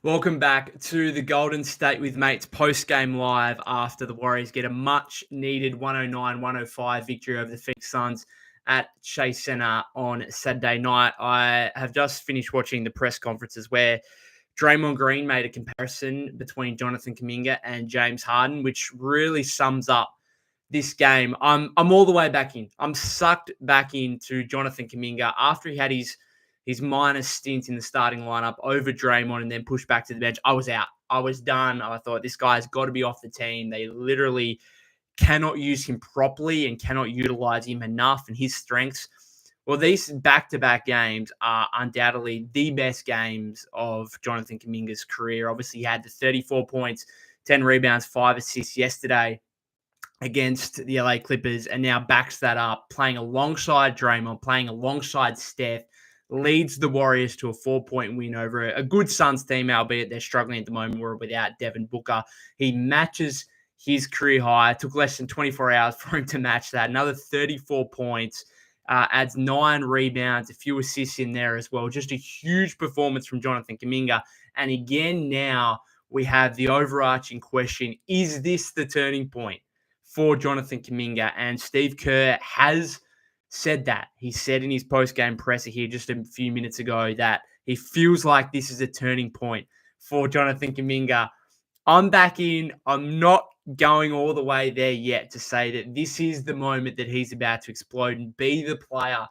Welcome back to the Golden State with Mates post-game live after the Warriors get a much-needed 109-105 victory over the Phoenix Suns at Chase Center on Saturday night. I have just finished watching the press conferences where Draymond Green made a comparison between Jonathan Kuminga and James Harden, which really sums up this game. I'm all the way back in. I'm sucked back into Jonathan Kuminga after he had his minor stint in the starting lineup over Draymond and then pushed back to the bench. I was out. I was done. I thought this guy's got to be off the team. They literally cannot use him properly and cannot utilize him enough and his strengths. Well, these back-to-back games are undoubtedly the best games of Jonathan Kuminga's career. Obviously, he had the 34 points, 10 rebounds, 5 assists yesterday against the LA Clippers and now backs that up, playing alongside Draymond, playing alongside Steph, leads the Warriors to a 4-point win over a good Suns team, albeit they're struggling at the moment. We're without Devin Booker. He matches his career high. It took less than 24 hours for him to match that. Another 34 points, adds 9 rebounds, a few assists in there as well. Just a huge performance from Jonathan Kuminga. And again, now we have the overarching question, is this the turning point for Jonathan Kuminga? And Steve Kerr has said that. He said in his post-game presser here just a few minutes ago that he feels like this is a turning point for Jonathan Kuminga. I'm back in. I'm not going all the way there yet to say that this is the moment that he's about to explode and be the player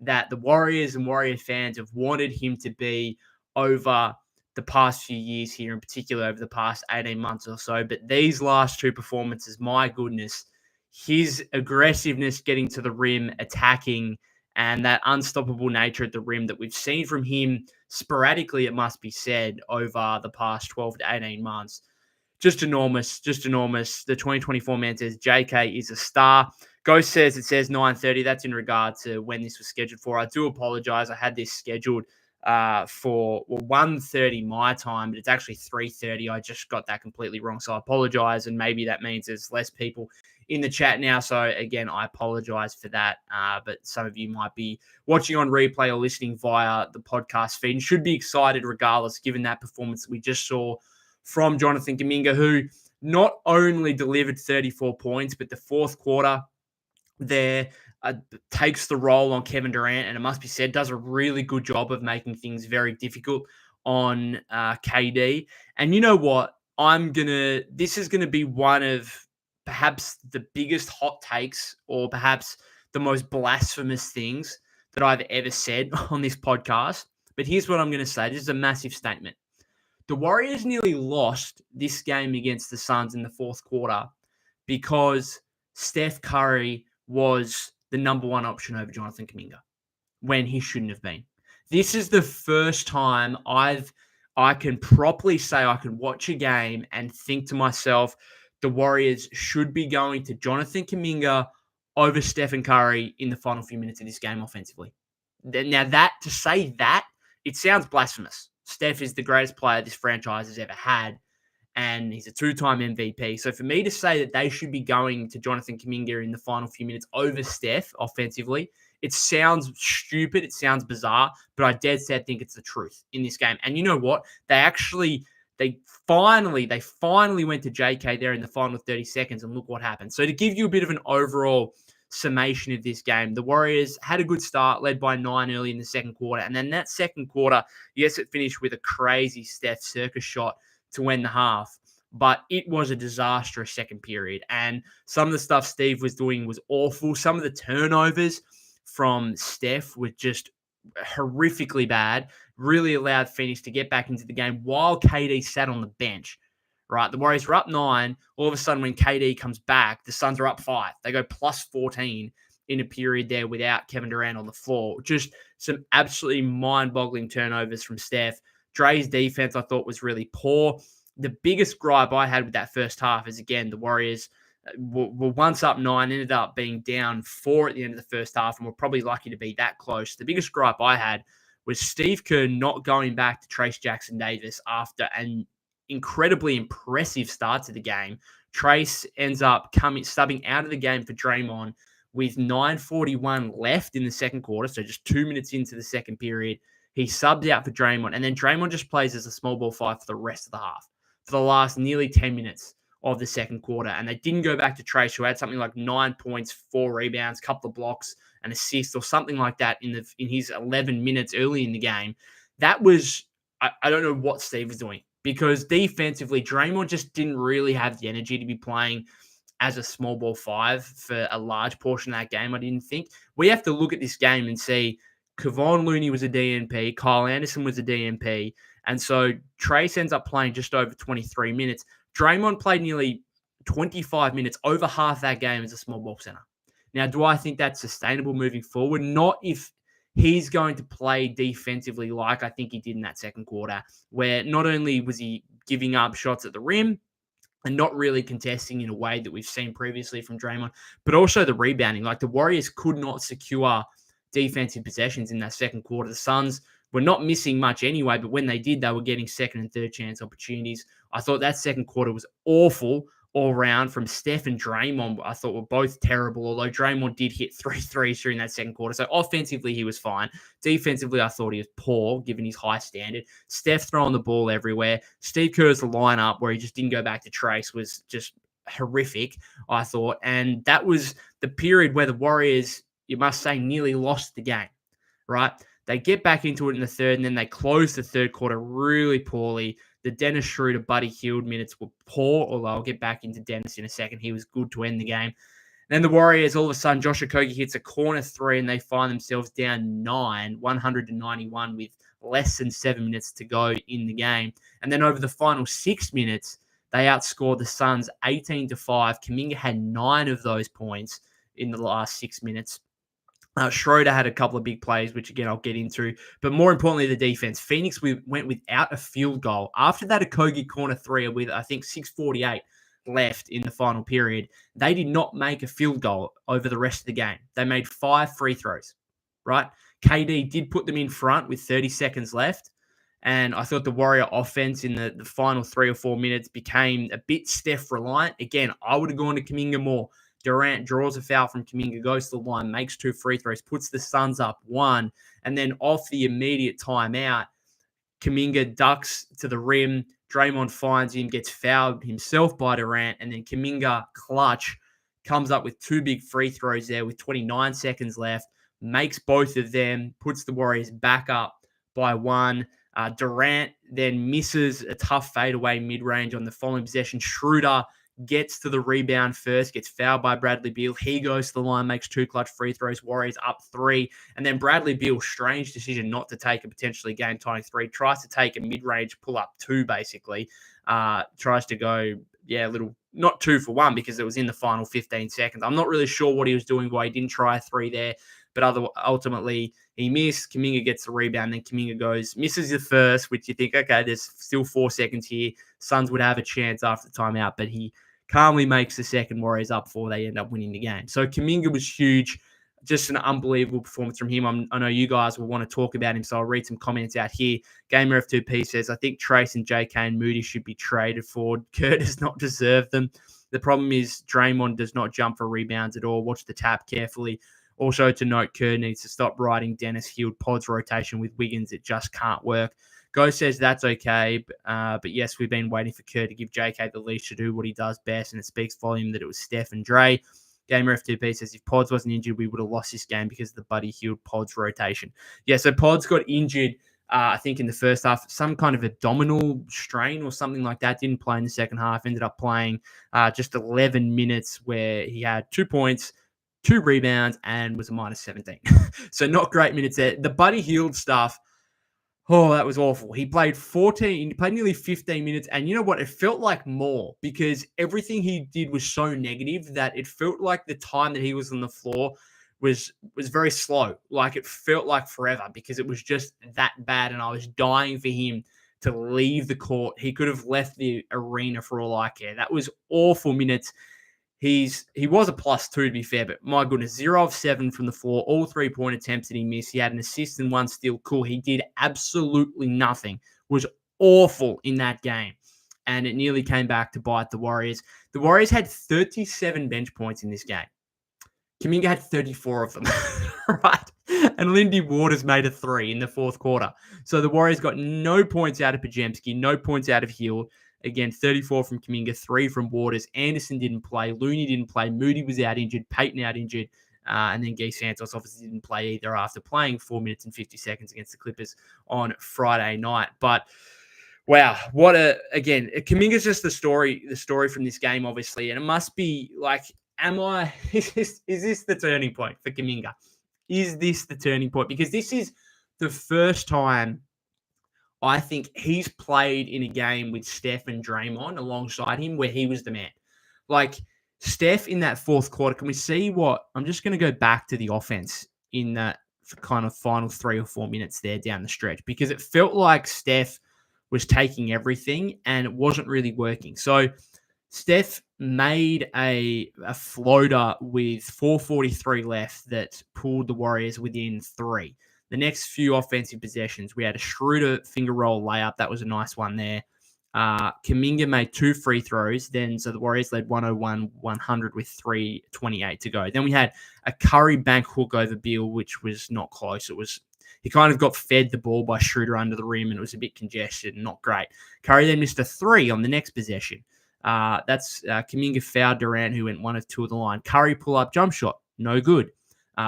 that the Warriors and Warrior fans have wanted him to be over the past few years here, in particular over the past 18 months or so. But these last two performances, my goodness, his aggressiveness getting to the rim, attacking, and that unstoppable nature at the rim that we've seen from him sporadically, it must be said, over the past 12 to 18 months. Just enormous, just enormous. The 2024 man says JK is a star. Ghost says it says 9:30. That's in regard to when this was scheduled for. I do apologize. I had this scheduled for 1:30 my time, but it's actually 3:30. I just got that completely wrong. So I apologize. And maybe that means there's less people in the chat now. So again, I apologize for that. But some of you might be watching on replay or listening via the podcast feed and should be excited regardless, given that performance that we just saw from Jonathan Kuminga, who not only delivered 34 points, but the fourth quarter there takes the role on Kevin Durant, and it must be said, does a really good job of making things very difficult on KD. And you know what? This is going to be one of perhaps the biggest hot takes or perhaps the most blasphemous things that I've ever said on this podcast. But here's what I'm going to say. This is a massive statement. The Warriors nearly lost this game against the Suns in the fourth quarter because Steph Curry was the number one option over Jonathan Kuminga when he shouldn't have been. This is the first time I can properly say I can watch a game and think to myself, the Warriors should be going to Jonathan Kuminga over Stephen Curry in the final few minutes of this game offensively. Now to say that, it sounds blasphemous. Steph is the greatest player this franchise has ever had, and he's a two-time MVP. So for me to say that they should be going to Jonathan Kuminga in the final few minutes over Steph offensively, it sounds stupid, it sounds bizarre, but I dead set think it's the truth in this game. And you know what? They finally went to JK there in the final 30 seconds, and look what happened. So to give you a bit of an overall summation of this game, the Warriors had a good start, led by 9 early in the second quarter. And then that second quarter, yes, it finished with a crazy Steph circus shot to end the half, but it was a disastrous second period. And some of the stuff Steve was doing was awful. Some of the turnovers from Steph were just horrifically bad, really allowed Phoenix to get back into the game while KD sat on the bench. Right, the Warriors were up 9. All of a sudden, when KD comes back, the Suns are up 5. They go plus 14 in a period there without Kevin Durant on the floor. Just some absolutely mind-boggling turnovers from Steph. Dre's defense, I thought, was really poor. The biggest gripe I had with that first half is, again, the Warriors were once up 9, ended up being down 4 at the end of the first half, and were probably lucky to be that close. The biggest gripe I had was Steve Kerr not going back to Trace Jackson-Davis after an incredibly impressive start to the game. Trace ends up subbing out of the game for Draymond with 9:41 left in the second quarter, so just 2 minutes into the second period. He subs out for Draymond, and then Draymond just plays as a small ball five for the rest of the half, for the last nearly 10 minutes of the second quarter. And they didn't go back to Trace, who had something like 9 points, 4 rebounds, couple of blocks, an assist, or something like that in his 11 minutes early in the game. That was, I don't know what Steve was doing, because defensively, Draymond just didn't really have the energy to be playing as a small ball five for a large portion of that game, I didn't think. We have to look at this game and see Kevon Looney was a DNP, Kyle Anderson was a DNP, and so Trace ends up playing just over 23 minutes. Draymond played nearly 25 minutes, over half that game as a small ball center. Now, do I think that's sustainable moving forward? Not if he's going to play defensively like I think he did in that second quarter, where not only was he giving up shots at the rim and not really contesting in a way that we've seen previously from Draymond, but also the rebounding. Like, the Warriors could not secure defensive possessions in that second quarter. The Suns were not missing much anyway, but when they did, they were getting second and third chance opportunities. I thought that second quarter was awful all around from Steph and Draymond. I thought were both terrible, although Draymond did hit 3 threes during that second quarter. So offensively, he was fine. Defensively, I thought he was poor, given his high standard. Steph throwing the ball everywhere. Steve Kerr's lineup, where he just didn't go back to Trace, was just horrific, I thought. And that was the period where the Warriors, you must say, nearly lost the game, right? They get back into it in the third, and then they close the third quarter really poorly. The Dennis Schroeder, Buddy Hield minutes were poor, although I'll get back into Dennis in a second. He was good to end the game. Then the Warriors, all of a sudden, Josh Okogie hits a corner three, and they find themselves down 9, 100-91, with less than 7 minutes to go in the game. And then over the final 6 minutes, they outscored the Suns 18-5. Kaminga had 9 of those points in the last 6 minutes. Schroeder had a couple of big plays, which, again, I'll get into. But more importantly, the defense. Phoenix went without a field goal. After that Okogie corner three with, I think, 6:48 left in the final period, they did not make a field goal over the rest of the game. They made 5 free throws, right? KD did put them in front with 30 seconds left. And I thought the Warrior offense in the final 3 or 4 minutes became a bit Steph reliant. Again, I would have gone to Kaminga more. Durant draws a foul from Kaminga, goes to the line, makes 2 free throws, puts the Suns up 1, and then off the immediate timeout, Kaminga ducks to the rim. Draymond finds him, gets fouled himself by Durant, and then Kaminga, clutch, comes up with 2 big free throws there with 29 seconds left, makes both of them, puts the Warriors back up by 1. Durant then misses a tough fadeaway mid-range on the following possession. Schroeder gets to the rebound first, gets fouled by Bradley Beal. He goes to the line, makes 2 clutch free throws. Warriors up 3. And then Bradley Beal, strange decision not to take a potentially game-tying 3, tries to take a mid-range pull-up 2, basically. Tries to go, a little, not 2 for 1, because it was in the final 15 seconds. I'm not really sure what he was doing, why he didn't try a 3 there. But ultimately, he missed. Kaminga gets the rebound. Then Kaminga misses the first, which you think, okay, there's still 4 seconds here. Suns would have a chance after the timeout, but he calmly makes the second. Warriors up 4. They end up winning the game. So Kaminga was huge. Just an unbelievable performance from him. I know you guys will want to talk about him, so I'll read some comments out here. Gamer F2P says, I think Trace and JK and Moody should be traded for. Kerr does not deserve them. The problem is Draymond does not jump for rebounds at all. Watch the tap carefully. Also to note, Kerr needs to stop riding Dennis Hield Pod's rotation with Wiggins. It just can't work. Go says that's okay, but yes, we've been waiting for Kerr to give JK the leash to do what he does best, and it speaks volume that it was Steph and Dre. Gamer F2P says if Pods wasn't injured, we would have lost this game because of the Buddy Hield Pods rotation. Yeah, so Pods got injured, I think, in the first half, some kind of abdominal strain or something like that. Didn't play in the second half, ended up playing just 11 minutes where he had 2 points, 2 rebounds, and was a minus 17. So not great minutes there. The Buddy Hield stuff, that was awful. He played nearly 15 minutes, and you know what? It felt like more because everything he did was so negative that it felt like the time that he was on the floor was very slow. Like, it felt like forever because it was just that bad, and I was dying for him to leave the court. He could have left the arena for all I care. That was awful minutes. He was a +2, to be fair, but my goodness, 0 of 7 from the floor, all 3-point attempts that he missed. He had an assist and 1 steal. Cool. He did absolutely nothing. Was awful in that game, and it nearly came back to bite the Warriors. The Warriors had 37 bench points in this game. Kaminga had 34 of them, right? And Lindy Waters made a 3 in the fourth quarter. So the Warriors got no points out of Pajemski, no points out of Hill. Again, 34 from Kaminga, 3 from Waters. Anderson didn't play. Looney didn't play. Moody was out injured. Payton out injured. And then Guy Santos obviously didn't play either after playing 4 minutes and 50 seconds against the Clippers on Friday night. But wow, again, Kaminga's just the story from this game, obviously. And it must be like, is this the turning point for Kaminga? Is this the turning point? Because this is the first time I think he's played in a game with Steph and Draymond alongside him where he was the man. Like, Steph in that fourth quarter, can we see what... I'm just going to go back to the offense in that kind of final 3 or 4 minutes there down the stretch, because it felt like Steph was taking everything and it wasn't really working. So Steph made a floater with 4:43 left that pulled the Warriors within 3. The next few offensive possessions, we had a Schroeder finger roll layup. That was a nice one there. Kaminga made 2 free throws. So the Warriors led 101-100 with 3:28 to go. Then we had a Curry bank hook over Beal, which was not close. He kind of got fed the ball by Schroeder under the rim, and it was a bit congested and not great. Curry then missed a 3 on the next possession. Kaminga fouled Durant, who went 1 of 2 at the line. Curry pull-up jump shot, no good.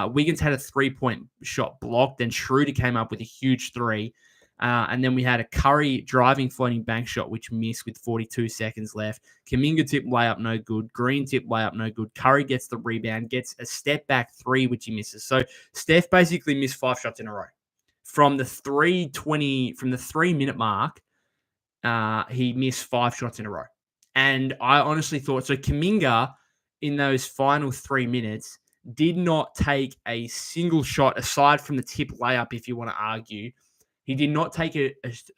Wiggins had a 3-point shot blocked. Then Schroeder came up with a huge 3. And then we had a Curry driving floating bank shot, which missed with 42 seconds left. Kaminga tip layup, no good. Green tip layup, no good. Curry gets the rebound, gets a step back 3, which he misses. So Steph basically missed 5 shots in a row. From the 3-minute mark, he missed 5 shots in a row. And I honestly thought, so Kaminga in those final 3 minutes did not take a single shot aside from the tip layup, if you want to argue. He did not take a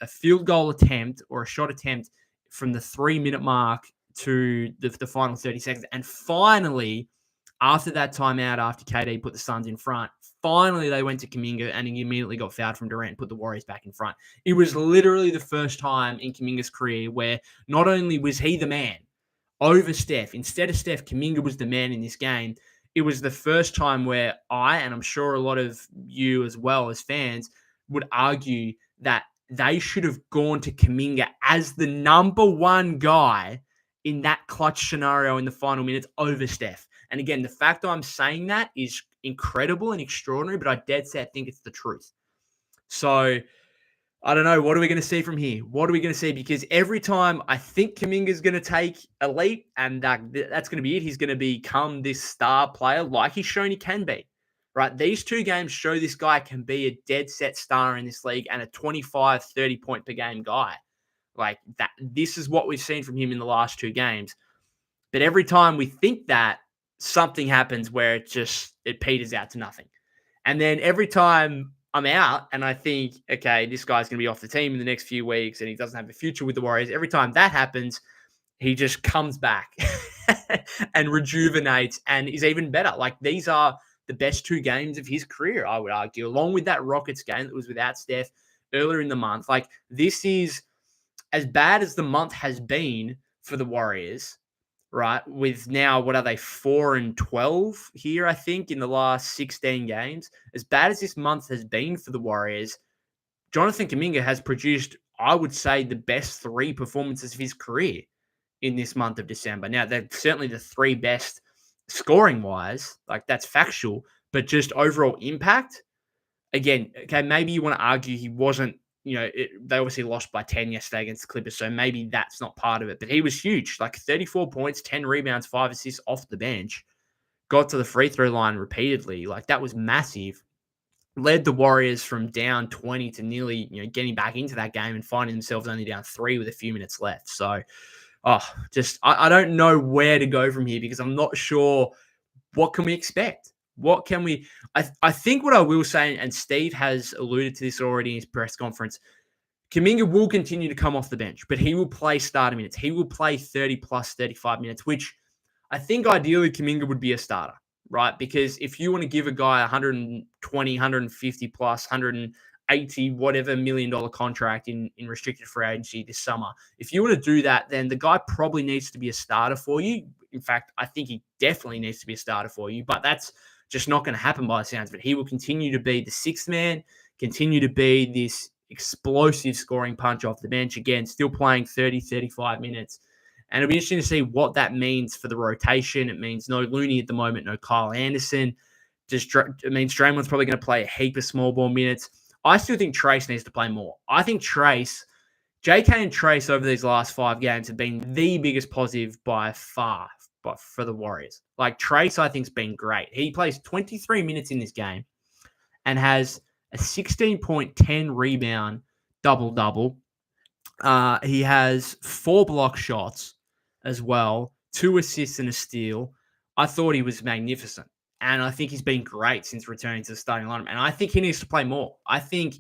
field goal attempt or a shot attempt from the 3-minute mark to the final 30 seconds. And finally, after that timeout, after KD put the Suns in front, finally they went to Kaminga and he immediately got fouled from Durant and put the Warriors back in front. It was literally the first time in Kaminga's career where not only was he the man over Steph, instead of Steph, Kaminga was the man in this game. It was the first time where and I'm sure a lot of you as well as fans, would argue that they should have gone to Kaminga as the number 1 guy in that clutch scenario in the final minutes over Steph. And again, the fact that I'm saying that is incredible and extraordinary, but I dead set think it's the truth. So I don't know. What are we going to see from here? What are we going to see? Because every time I think Kaminga's going to take a leap and that's going to be it. He's going to become this star player like he's shown he can be. Right? These 2 games show this guy can be a dead set star in this league and a 25, 30 point per game guy. Like that. This is what we've seen from him in the last 2 games. But every time we think that, something happens where it peters out to nothing. And then every time I'm out and I think, okay, this guy's going to be off the team in the next few weeks and he doesn't have a future with the Warriors, every time that happens, he just comes back and rejuvenates and is even better. Like, these are the best 2 games of his career, I would argue, along with that Rockets game that was without Steph earlier in the month. Like, this is as bad as the month has been for the Warriors, right? With now, what are they, 4-12 here, I think, in the last 16 games. As bad as this month has been for the Warriors, Jonathan Kuminga has produced, I would say, the best 3 performances of his career in this month of December. Now, they're certainly the 3 best scoring-wise, like that's factual, but just overall impact, again, okay, maybe you want to argue he wasn't, they obviously lost by 10 yesterday against the Clippers, so maybe that's not part of it, but he was huge, like 34 points, 10 rebounds, 5 assists off the bench, got to the free throw line repeatedly, like that was massive, led the Warriors from down 20 to nearly, getting back into that game and finding themselves only down 3 with a few minutes left, so I don't know where to go from here because I'm not sure what can we expect. What can we... I think what I will say, and Steve has alluded to this already in his press conference, Kaminga will continue to come off the bench, but he will play starter minutes. He will play 30 plus 35 minutes, which I think ideally Kaminga would be a starter, right? Because if you want to give a guy 120, 150 plus, $80 whatever million contract in restricted free agency this summer. If you want to do that, then the guy probably needs to be a starter for you. In fact, I think he definitely needs to be a starter for you, but that's just not going to happen by the sounds of it. He will continue to be the sixth man, continue to be this explosive scoring punch off the bench. Again, still playing 30, 35 minutes. And it'll be interesting to see what that means for the rotation. It means no Looney at the moment, no Kyle Anderson. It means Draymond's probably going to play a heap of small ball minutes. I still think Trace needs to play more. I think JK and Trace over these last 5 games have been the biggest positive by far for the Warriors. Like Trace, I think, has been great. He plays 23 minutes in this game and has a 16.10 rebound double-double. He has 4 block shots as well, 2 assists and a steal. I thought he was magnificent. And I think he's been great since returning to the starting lineup. And I think he needs to play more. I think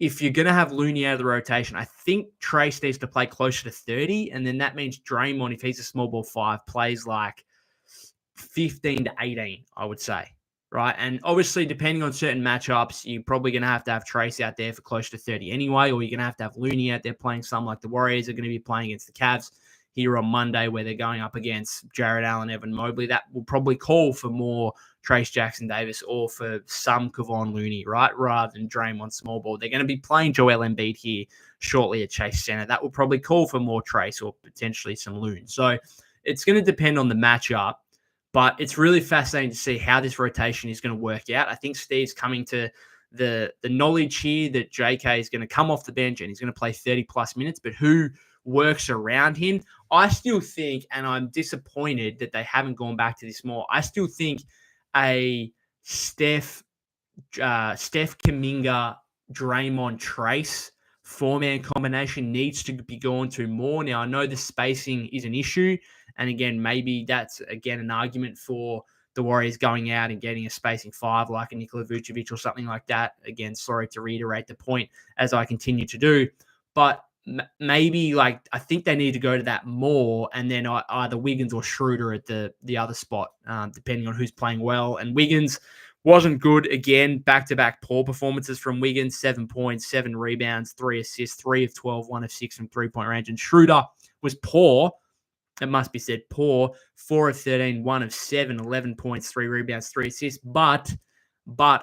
if you're going to have Looney out of the rotation, I think Trace needs to play closer to 30. And then that means Draymond, if he's a small ball 5, plays like 15 to 18, I would say. Right. And obviously, depending on certain matchups, you're probably going to have Trace out there for close to 30 anyway, or you're going to have Looney out there playing some like the Warriors are going to be playing against the Cavs here on Monday, where they're going up against Jarrett Allen, Evan Mobley. That will probably call for more Trace Jackson Davis or for some Kevon Looney, right? Rather than Draymond small ball. They're going to be playing Joel Embiid here shortly at Chase Center. That will probably call for more Trace or potentially some Loon. So it's going to depend on the matchup. But it's really fascinating to see how this rotation is going to work out. I think Steve's coming to the knowledge here that JK is going to come off the bench and he's going to play 30-plus minutes, but who works around him? I still think, and I'm disappointed that they haven't gone back to this more, I still think a Steph Kaminga, Draymond, Trace 4-man combination needs to be gone to more. Now, I know the spacing is an issue. And again, maybe that's, again, an argument for the Warriors going out and getting a spacing 5 like a Nikola Vucevic or something like that. Again, sorry to reiterate the point as I continue to do. But maybe, like, I think they need to go to that more, and then either Wiggins or Schroeder at the other spot, depending on who's playing well. And Wiggins wasn't good. Again, back-to-back poor performances from Wiggins, 7 points, 7 rebounds, 3 assists, 3 of 12, 1 of 6 from three-point range. And Schroeder was poor. It must be said, poor. 4 of 13, 1 of 7, 11 points, 3 rebounds, 3 assists. But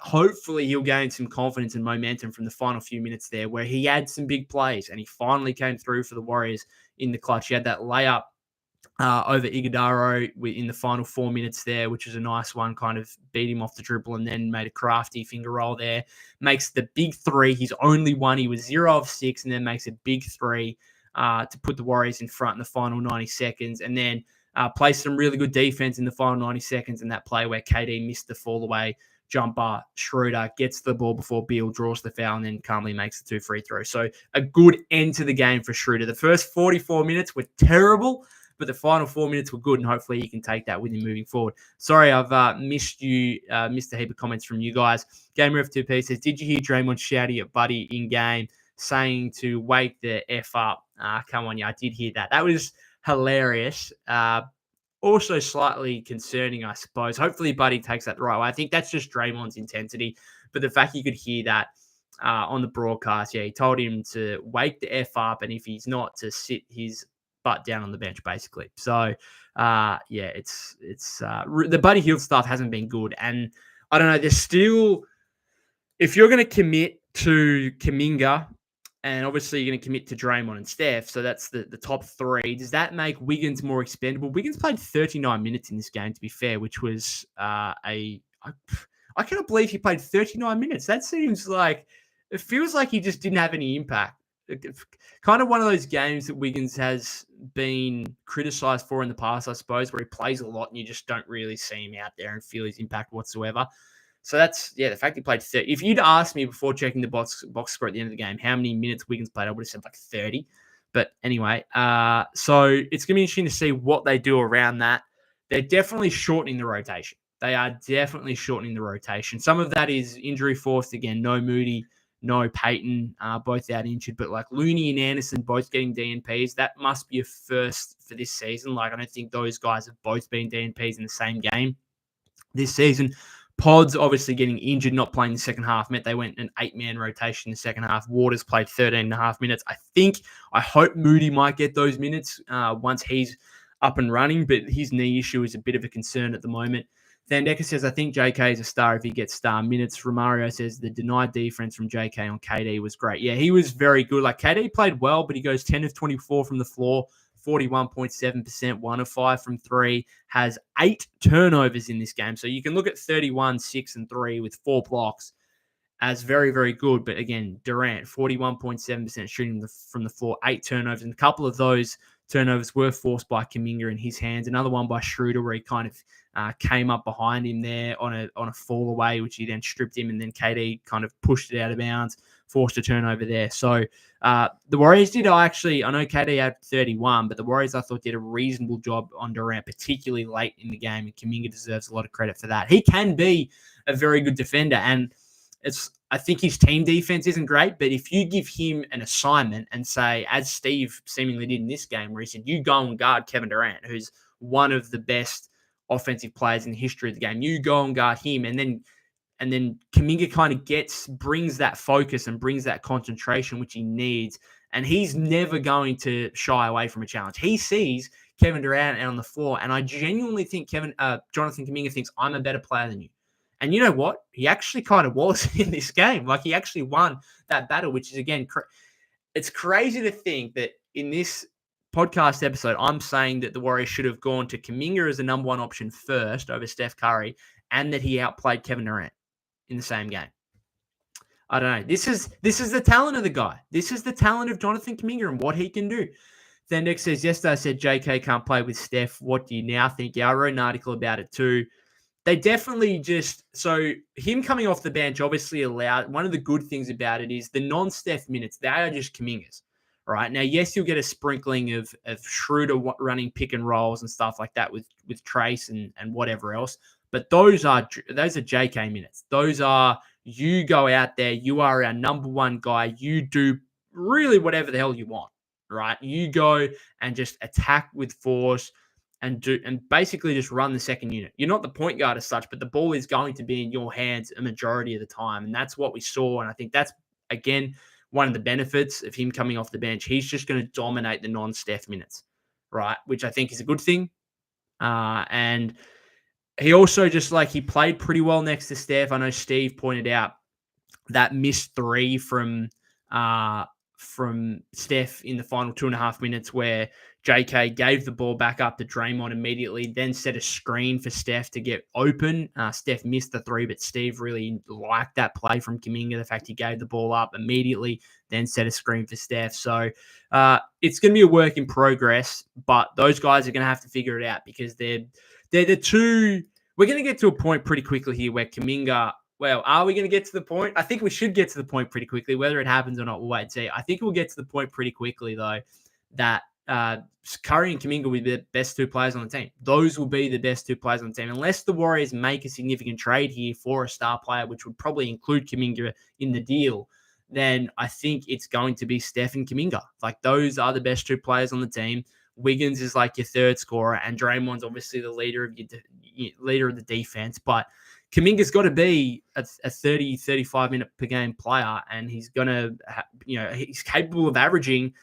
hopefully he'll gain some confidence and momentum from the final few minutes there, where he had some big plays and he finally came through for the Warriors in the clutch. He had that layup over Iguodala in the final 4 minutes there, which was a nice one, kind of beat him off the dribble and then made a crafty finger roll there. Makes the big 3. He's only one. He was 0 of 6 and then makes a big 3. To put the Warriors in front in the final 90 seconds, and then play some really good defense in the final 90 seconds in that play where KD missed the fall-away jumper. Schroeder gets the ball before Beal draws the foul and then calmly makes the 2 free throws. So a good end to the game for Schroeder. The first 44 minutes were terrible, but the final 4 minutes were good, and hopefully he can take that with him moving forward. Sorry, I've missed a heap of comments from you guys. Gamer F2P says, did you hear Draymond shouting at Buddy in-game, saying to wake the F up? Come on, yeah, I did hear that. That was hilarious. Also slightly concerning, I suppose. Hopefully Buddy takes that the right way. I think that's just Draymond's intensity. But the fact you could hear that on the broadcast, yeah, he told him to wake the F up, and if he's not, to sit his butt down on the bench, basically. So, yeah, it's the Buddy Hield stuff hasn't been good. And I don't know, there's still, if you're going to commit to Kaminga, and obviously you're going to commit to Draymond and Steph, so that's the top 3. Does that make Wiggins more expendable? Wiggins played 39 minutes in this game, to be fair, which was I cannot believe he played 39 minutes. That seems like, it feels like he just didn't have any impact. Kind of one of those games that Wiggins has been criticized for in the past, I suppose, where he plays a lot and you just don't really see him out there and feel his impact whatsoever. So that's, yeah, the fact he played 30. If you'd asked me before checking the box score at the end of the game how many minutes Wiggins played, I would have said like 30. But anyway, so it's going to be interesting to see what they do around that. They're definitely shortening the rotation. They are definitely shortening the rotation. Some of that is injury forced. Again, no Moody, no Peyton, both out injured. But like Looney and Anderson both getting DNPs, that must be a first for this season. Like, I don't think those guys have both been DNPs in the same game this season. Pods obviously getting injured, not playing the second half, meant they went an 8-man rotation in the second half. Waters played 13.5 minutes. I hope Moody might get those minutes once he's up and running, but his knee issue is a bit of a concern at the moment. Thandeka says, I think JK is a star if he gets star minutes. Romario says the denied defense from JK on KD was great. Yeah, he was very good. Like, KD played well, but he goes 10 of 24 from the floor, 41.7%, 1 of 5 from 3, has 8 turnovers in this game. So you can look at 31, 6, and 3 with 4 blocks as very, very good. But again, Durant, 41.7% shooting from the floor, 8 turnovers, and a couple of those turnovers were forced by Kaminga in his hands. Another one by Schroeder where he kind of came up behind him there on a fall away, which he then stripped him, and then KD kind of pushed it out of bounds, forced a turnover there. So the Warriors did I know KD had 31, but the Warriors I thought did a reasonable job on Durant, particularly late in the game, and Kuminga deserves a lot of credit for that. He can be a very good defender, and I think his team defense isn't great, but if you give him an assignment and say, as Steve seemingly did in this game, where he said, you go and guard Kevin Durant, who's one of the best offensive players in the history of the game, you go and guard him, and then Kaminga kind of brings that focus and brings that concentration which he needs, and he's never going to shy away from a challenge. He sees Kevin Durant out on the floor, and I genuinely think Jonathan Kuminga thinks, I'm a better player than you. And you know what? He actually kind of was in this game. Like, he actually won that battle, which is, again, it's crazy to think that in this podcast episode, I'm saying that the Warriors should have gone to Kaminga as the number one option first over Steph Curry, and that he outplayed Kevin Durant in the same game. I don't know. This is the talent of the guy. This is the talent of Jonathan Kuminga and what he can do. Thendek says, yesterday I said JK can't play with Steph. What do you now think? Yeah, I wrote an article about it too. They definitely so him coming off the bench obviously allowed, one of the good things about it is the non-Steph minutes, they are just Kuminga's, right? Now, yes, you'll get a sprinkling of Schroeder running pick and rolls and stuff like that with Trace and whatever else, but those are JK minutes. Those are, you go out there, you are our number one guy, you do really whatever the hell you want, right? You go and just attack with force, and basically just run the second unit. You're not the point guard as such, but the ball is going to be in your hands a majority of the time. And that's what we saw. And I think that's, again, one of the benefits of him coming off the bench. He's just going to dominate the non-Steph minutes, right? Which I think is a good thing. And he also he played pretty well next to Steph. I know Steve pointed out that missed 3 from Steph in the final 2.5 minutes where JK gave the ball back up to Draymond immediately, then set a screen for Steph to get open. Steph missed the 3, but Steve really liked that play from Kaminga, the fact he gave the ball up immediately, then set a screen for Steph. So it's going to be a work in progress, but those guys are going to have to figure it out because they're the two. We're going to get to a point pretty quickly here where Kaminga, well, are we going to get to the point? I think we should get to the point pretty quickly. Whether it happens or not, we'll wait and see. I think we'll get to the point pretty quickly, though, that Curry and Kaminga will be the best 2 players on the team. Those will be the best 2 players on the team. Unless the Warriors make a significant trade here for a star player, which would probably include Kaminga in the deal, then I think it's going to be Steph and Kaminga. Like, those are the best 2 players on the team. Wiggins is like your third scorer, and Draymond's obviously the leader of the defense. But Kaminga's got to be a 30, 35 minute per game player, and he's going to, he's capable of averaging.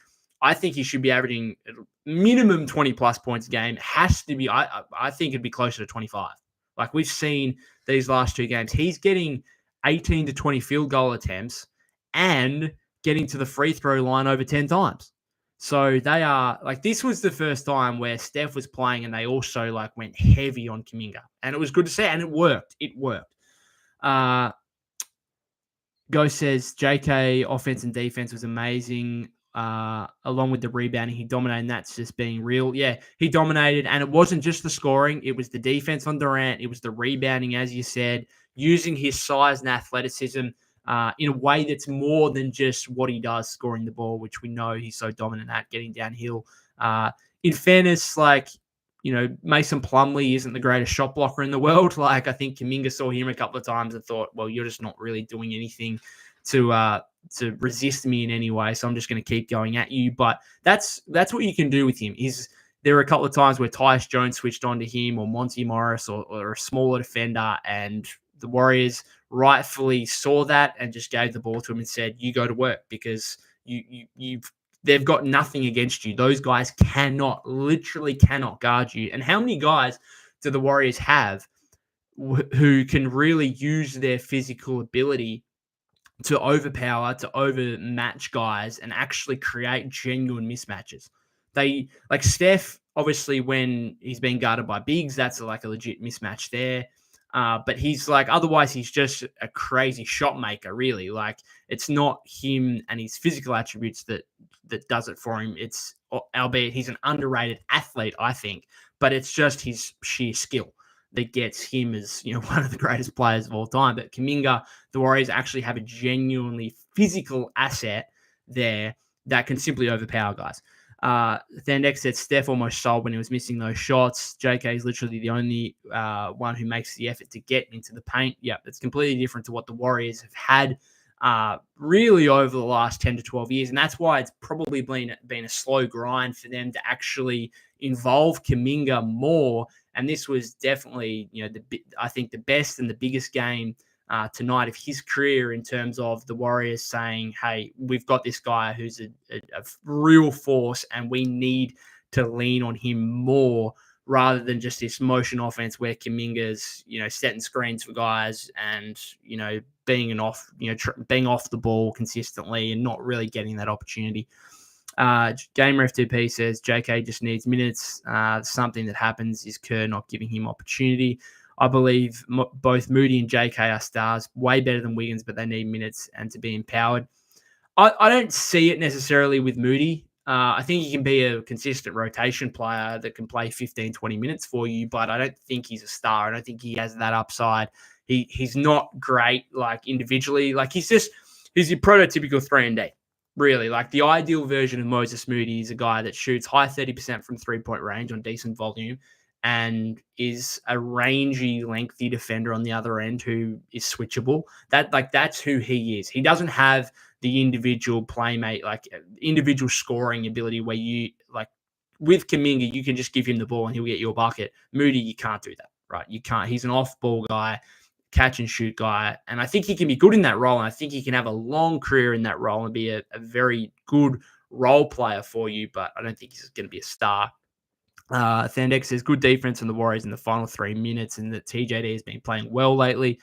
I think he should be averaging minimum 20 plus points a game. It has to be, I think it'd be closer to 25. Like we've seen these last 2 games, he's getting 18 to 20 field goal attempts and getting to the free throw line over 10 times. So they are this was the first time where Steph was playing and they also went heavy on Kaminga, and it was good to see, and it worked. Go says JK offense and defense was amazing. Along with the rebounding, he dominated, and that's just being real. Yeah, he dominated, and it wasn't just the scoring. It was the defense on Durant. It was the rebounding, as you said, using his size and athleticism in a way that's more than just what he does, scoring the ball, which we know he's so dominant at, getting downhill. In fairness, Mason Plumlee isn't the greatest shot blocker in the world. I think Kaminga saw him a couple of times and thought, well, you're just not really doing anything to resist me in any way, so I'm just going to keep going at you. But that's what you can do with him. There were a couple of times where Tyus Jones switched on to him, or Monty Morris, or a smaller defender, and the Warriors rightfully saw that and just gave the ball to him and said, "You go to work because they've got nothing against you. Those guys literally cannot guard you." And how many guys do the Warriors have who can really use their physical ability to overmatch guys and actually create genuine mismatches? They like Steph, obviously, when he's being guarded by bigs, that's like a legit mismatch there. But he's like, otherwise, he's just a crazy shot maker, really. Like, it's not him and his physical attributes that does it for him. It's, albeit he's an underrated athlete, I think, but it's just his sheer skill that gets him as, one of the greatest players of all time. But Kaminga, the Warriors actually have a genuinely physical asset there that can simply overpower guys. Thandex said Steph almost sold when he was missing those shots. JK is literally the only one who makes the effort to get into the paint. Yeah, it's completely different to what the Warriors have had really over the last 10 to 12 years. And that's why it's probably been a slow grind for them to actually involve Kaminga more. And this was definitely, I think the best and the biggest game tonight of his career in terms of the Warriors saying, "Hey, we've got this guy who's a real force and we need to lean on him more," rather than just this motion offense where Kaminga's, setting screens for guys and, being off the ball consistently and not really getting that opportunity. Gamer FTP says JK just needs minutes. Something that happens is Kerr not giving him opportunity. I believe both Moody and JK are stars, way better than Wiggins, but they need minutes and to be empowered. I don't see it necessarily with Moody. I think he can be a consistent rotation player that can play 15, 20 minutes for you, but I don't think he's a star. I don't think he has that upside. He's not great, like, individually. Like, he's your prototypical 3-and-D. Really, like, the ideal version of Moses Moody is a guy that shoots high 30% from three-point range on decent volume and is a rangy, lengthy defender on the other end who is switchable. That's who he is. He doesn't have the individual playmate, like individual scoring ability where you, like, with Kaminga, you can just give him the ball and he'll get you a bucket. Moody, you can't do that, right? You can't. He's an off-ball guy, catch and shoot guy. And I think he can be good in that role. And I think he can have a long career in that role and be a very good role player for you, but I don't think he's going to be a star. Thandex says good defense on the Warriors in the final 3 minutes and that TJD has been playing well lately.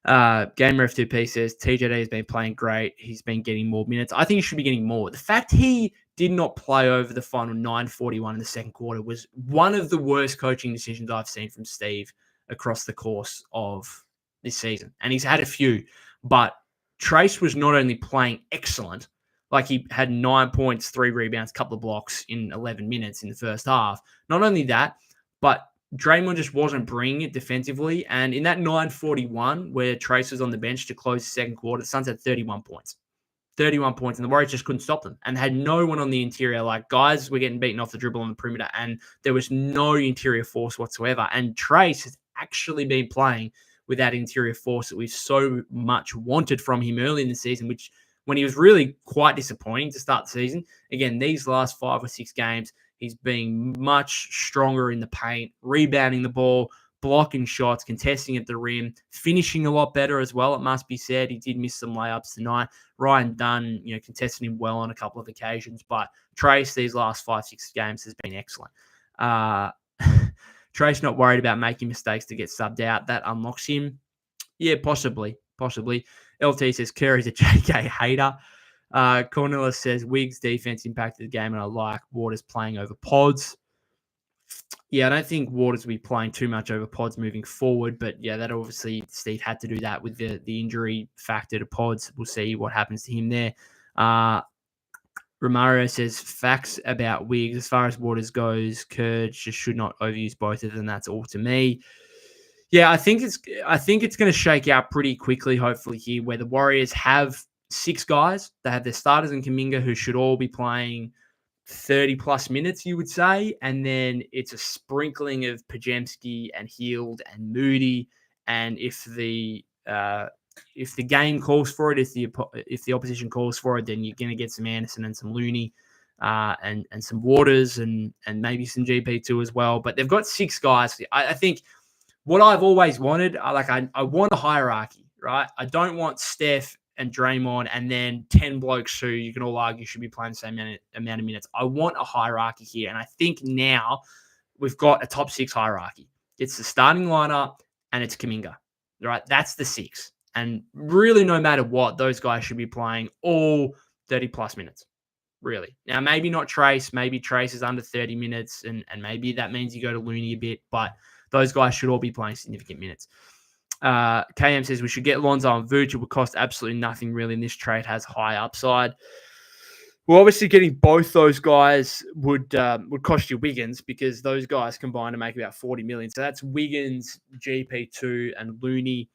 Gamer F2P says TJD has been playing great. He's been getting more minutes. I think he should be getting more. The fact he did not play over the final 9:41 in the second quarter was one of the worst coaching decisions I've seen from Steve across the course of this season. And he's had a few, but Trace was not only playing excellent, like he had 9 points, 3 rebounds, couple of blocks in 11 minutes in the first half. Not only that, but Draymond just wasn't bringing it defensively. And in that 9:41, where Trace was on the bench to close the second quarter, the Suns had 31 points. 31 points, and the Warriors just couldn't stop them and had no one on the interior. Like, guys were getting beaten off the dribble on the perimeter, and there was no interior force whatsoever. And Trace has actually been playing with that interior force that we've so much wanted from him early in the season, which when he was really quite disappointing to start the season. Again, these last 5 or 6 games, he's being much stronger in the paint, rebounding the ball, blocking shots, contesting at the rim, finishing a lot better as well, it must be said. He did miss some layups tonight. Ryan Dunn, contested him well on a couple of occasions, but Trace, these last 5-6 games, has been excellent. Trace not worried about making mistakes to get subbed out. That unlocks him. Yeah, possibly. LT says Curry's a JK hater. Cornelis says Wiggs' defense impacted the game, and I like Waters playing over pods. Yeah, I don't think Waters will be playing too much over pods moving forward, but yeah, that obviously Steve had to do that with the injury factor to pods. We'll see what happens to him there. Romario says facts about Wiggs. As far as Waters goes, Kerr just should not overuse both of them. That's all to me. Yeah, I think it's going to shake out pretty quickly, hopefully, here, where the Warriors have 6 guys. They have their starters in Kaminga, who should all be playing 30-plus minutes, you would say. And then it's a sprinkling of Pajemski and Hield and Moody. And if the game calls for it, if the opposition calls for it, then you're going to get some Anderson and some Looney and some Waters and maybe some GP2 as well. But they've got 6 guys. I think what I've always wanted, I want a hierarchy, right? I don't want Steph and Draymond and then 10 blokes who you can all argue should be playing the same amount of minutes. I want a hierarchy here. And I think now we've got a top 6 hierarchy. It's the starting lineup and it's Kaminga, right? That's the 6. And really, no matter what, those guys should be playing all 30 plus minutes, really. Now, maybe not Trace. Maybe Trace is under 30 minutes, and maybe that means you go to Looney a bit, but those guys should all be playing significant minutes. KM says we should get Lonzo and Vooch. It would cost absolutely nothing, really, and this trade has high upside. Well, obviously, getting both those guys would cost you Wiggins, because those guys combined to make about 40 million. So that's Wiggins, GP2, and Looney.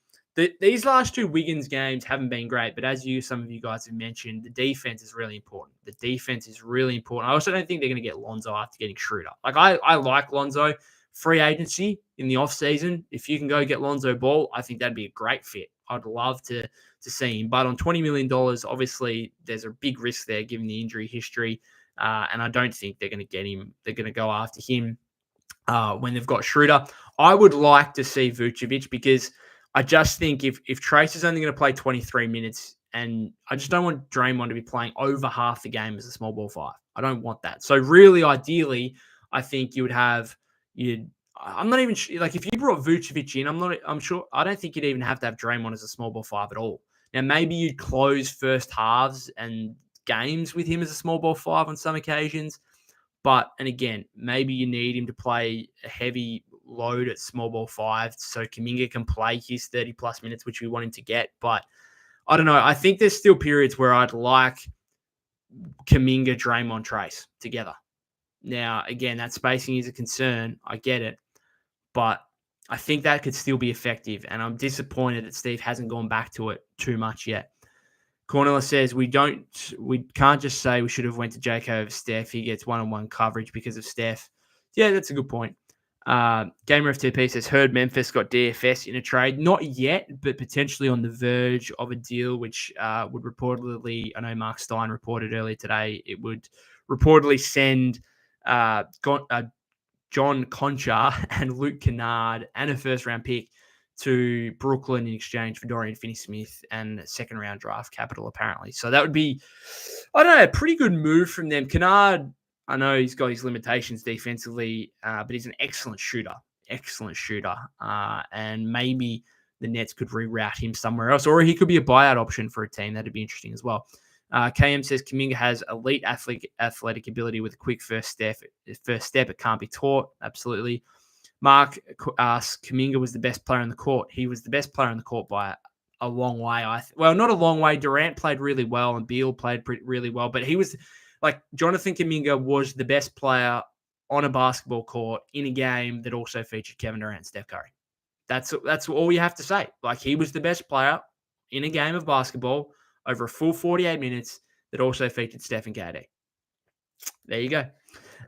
These last 2 Wiggins games haven't been great, but as some of you guys have mentioned, the defense is really important. The defense is really important. I also don't think they're going to get Lonzo after getting Schroeder. Like, I like Lonzo. Free agency in the offseason, if you can go get Lonzo Ball, I think that'd be a great fit. I'd love to see him. But on $20 million, obviously, there's a big risk there given the injury history. And I don't think they're going to get him. They're going to go after him when they've got Schroeder. I would like to see Vucevic, because I just think if Trace is only going to play 23 minutes, and I just don't want Draymond to be playing over half the game as a small ball 5. I don't want that. So really, ideally, I think you would have I'm not even like, if you brought Vucevic in, I don't think you'd even have to have Draymond as a small ball 5 at all. Now, maybe you'd close first halves and games with him as a small ball 5 on some occasions. And again, maybe you need him to play a heavy load at small ball 5 so Kaminga can play his 30 plus minutes, which we want him to get. But I don't know. I think there's still periods where I'd like Kaminga, Draymond, Trace together. Now, again, that spacing is a concern. I get it. But I think that could still be effective. And I'm disappointed that Steve hasn't gone back to it too much yet. Cornella says we can't just say we should have went to JK over Steph. He gets one-on-one coverage because of Steph. Yeah, that's a good point. Gamer FTP says heard Memphis got DFS in a trade. Not yet, but potentially on the verge of a deal, which would reportedly, I know Mark Stein reported earlier today, it would reportedly send John Concha and Luke Kennard and a first-round pick to Brooklyn in exchange for Dorian Finney-Smith and second-round draft capital, apparently. So that would be, I don't know, a pretty good move from them. Kennard, I know he's got his limitations defensively, but he's an excellent shooter. And maybe the Nets could reroute him somewhere else, or he could be a buyout option for a team. That'd be interesting as well. KM says Kaminga has elite athletic ability with a quick first step. It can't be taught. Absolutely. Mark asks, Kaminga was the best player on the court. He was the best player on the court by a long way. Well, not a long way. Durant played really well and Beal played really well, but he was like, Jonathan Kuminga was the best player on a basketball court in a game that also featured Kevin Durant and Steph Curry. That's all you have to say. Like, he was the best player in a game of basketball over a full 48 minutes that also featured Steph and KD. There you go.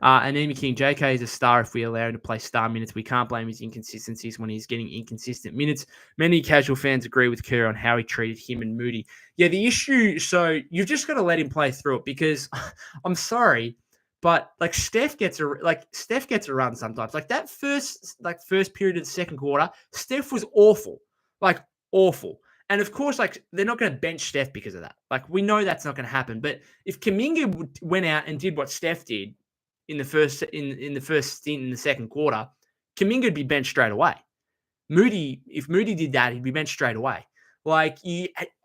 Anemic King, JK is a star if we allow him to play star minutes. We can't blame his inconsistencies when he's getting inconsistent minutes. Many casual fans agree with Kerr on how he treated him and Moody. Yeah, the issue, so you've just got to let him play through it, because I'm sorry, but like Steph gets a run sometimes. Like that first period of the second quarter, Steph was awful. Like awful. And of course, like, they're not going to bench Steph because of that. Like, we know that's not going to happen. But if Kaminga went out and did what Steph did in the first stint in the second quarter, Kaminga would be benched straight away. If Moody did that, he'd be benched straight away. Like,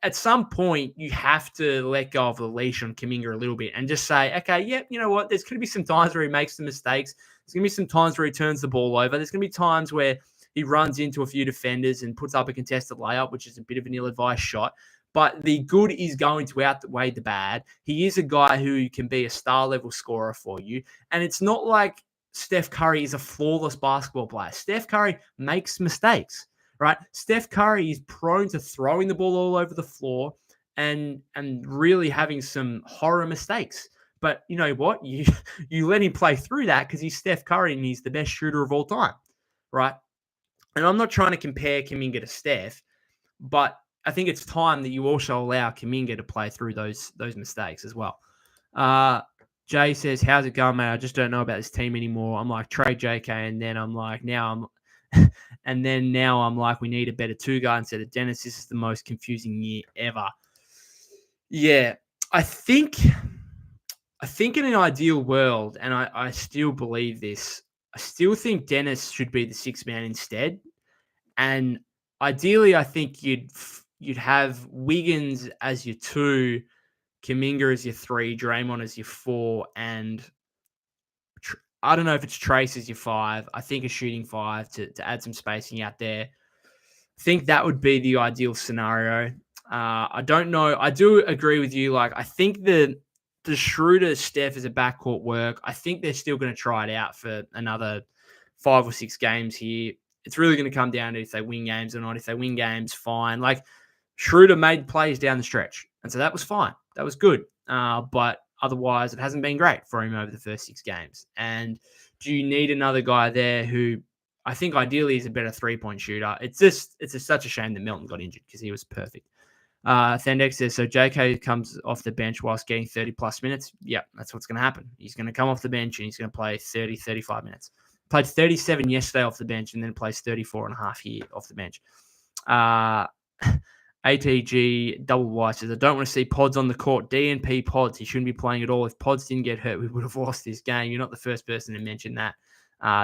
at some point, you have to let go of the leash on Kaminga a little bit and just say, okay, yeah, you know what? There's going to be some times where he makes some mistakes. There's going to be some times where he turns the ball over. There's going to be times where he runs into a few defenders and puts up a contested layup, which is a bit of an ill-advised shot. But the good is going to outweigh the bad. He is a guy who can be a star-level scorer for you. And it's not like Steph Curry is a flawless basketball player. Steph Curry makes mistakes, right? Steph Curry is prone to throwing the ball all over the floor and really having some horror mistakes. But you know what? You let him play through that because he's Steph Curry and he's the best shooter of all time, right? And I'm not trying to compare Kaminga to Steph, but I think it's time that you also allow Kaminga to play through those mistakes as well. Jay says, how's it going, mate? I just don't know about this team anymore. I'm like, trade JK, and then I'm like, now And then now I'm like, we need a better two guard instead of Dennis. This is the most confusing year ever. Yeah, I think in an ideal world, and I still believe this, I still think Dennis should be the sixth man instead. And ideally, I think you'd have Wiggins as your two, Kaminga as your three, Draymond as your four, and I don't know if it's Trace as your five. I think a shooting five to add some spacing out there. I think that would be the ideal scenario. I don't know. I do agree with you. Like, I think the Schroeder Steph is a backcourt work. I think they're still going to try it out for another 5 or 6 games here. It's really going to come down to if they win games or not. If they win games, fine. Like, Schroeder made plays down the stretch, and so that was fine. That was good. But otherwise, it hasn't been great for him over the first 6 games. And do you need another guy there who I think ideally is a better three-point shooter? It's just such a shame that Melton got injured because he was perfect. Thendex says, so JK comes off the bench whilst getting 30-plus minutes. Yeah, that's what's going to happen. He's going to come off the bench and he's going to play 30, 35 minutes. Played 37 yesterday off the bench and then plays 34 and a half here off the bench. ATG double Y says, I don't want to see Pods on the court. DNP Pods. He shouldn't be playing at all. If Pods didn't get hurt, we would have lost this game. You're not the first person to mention that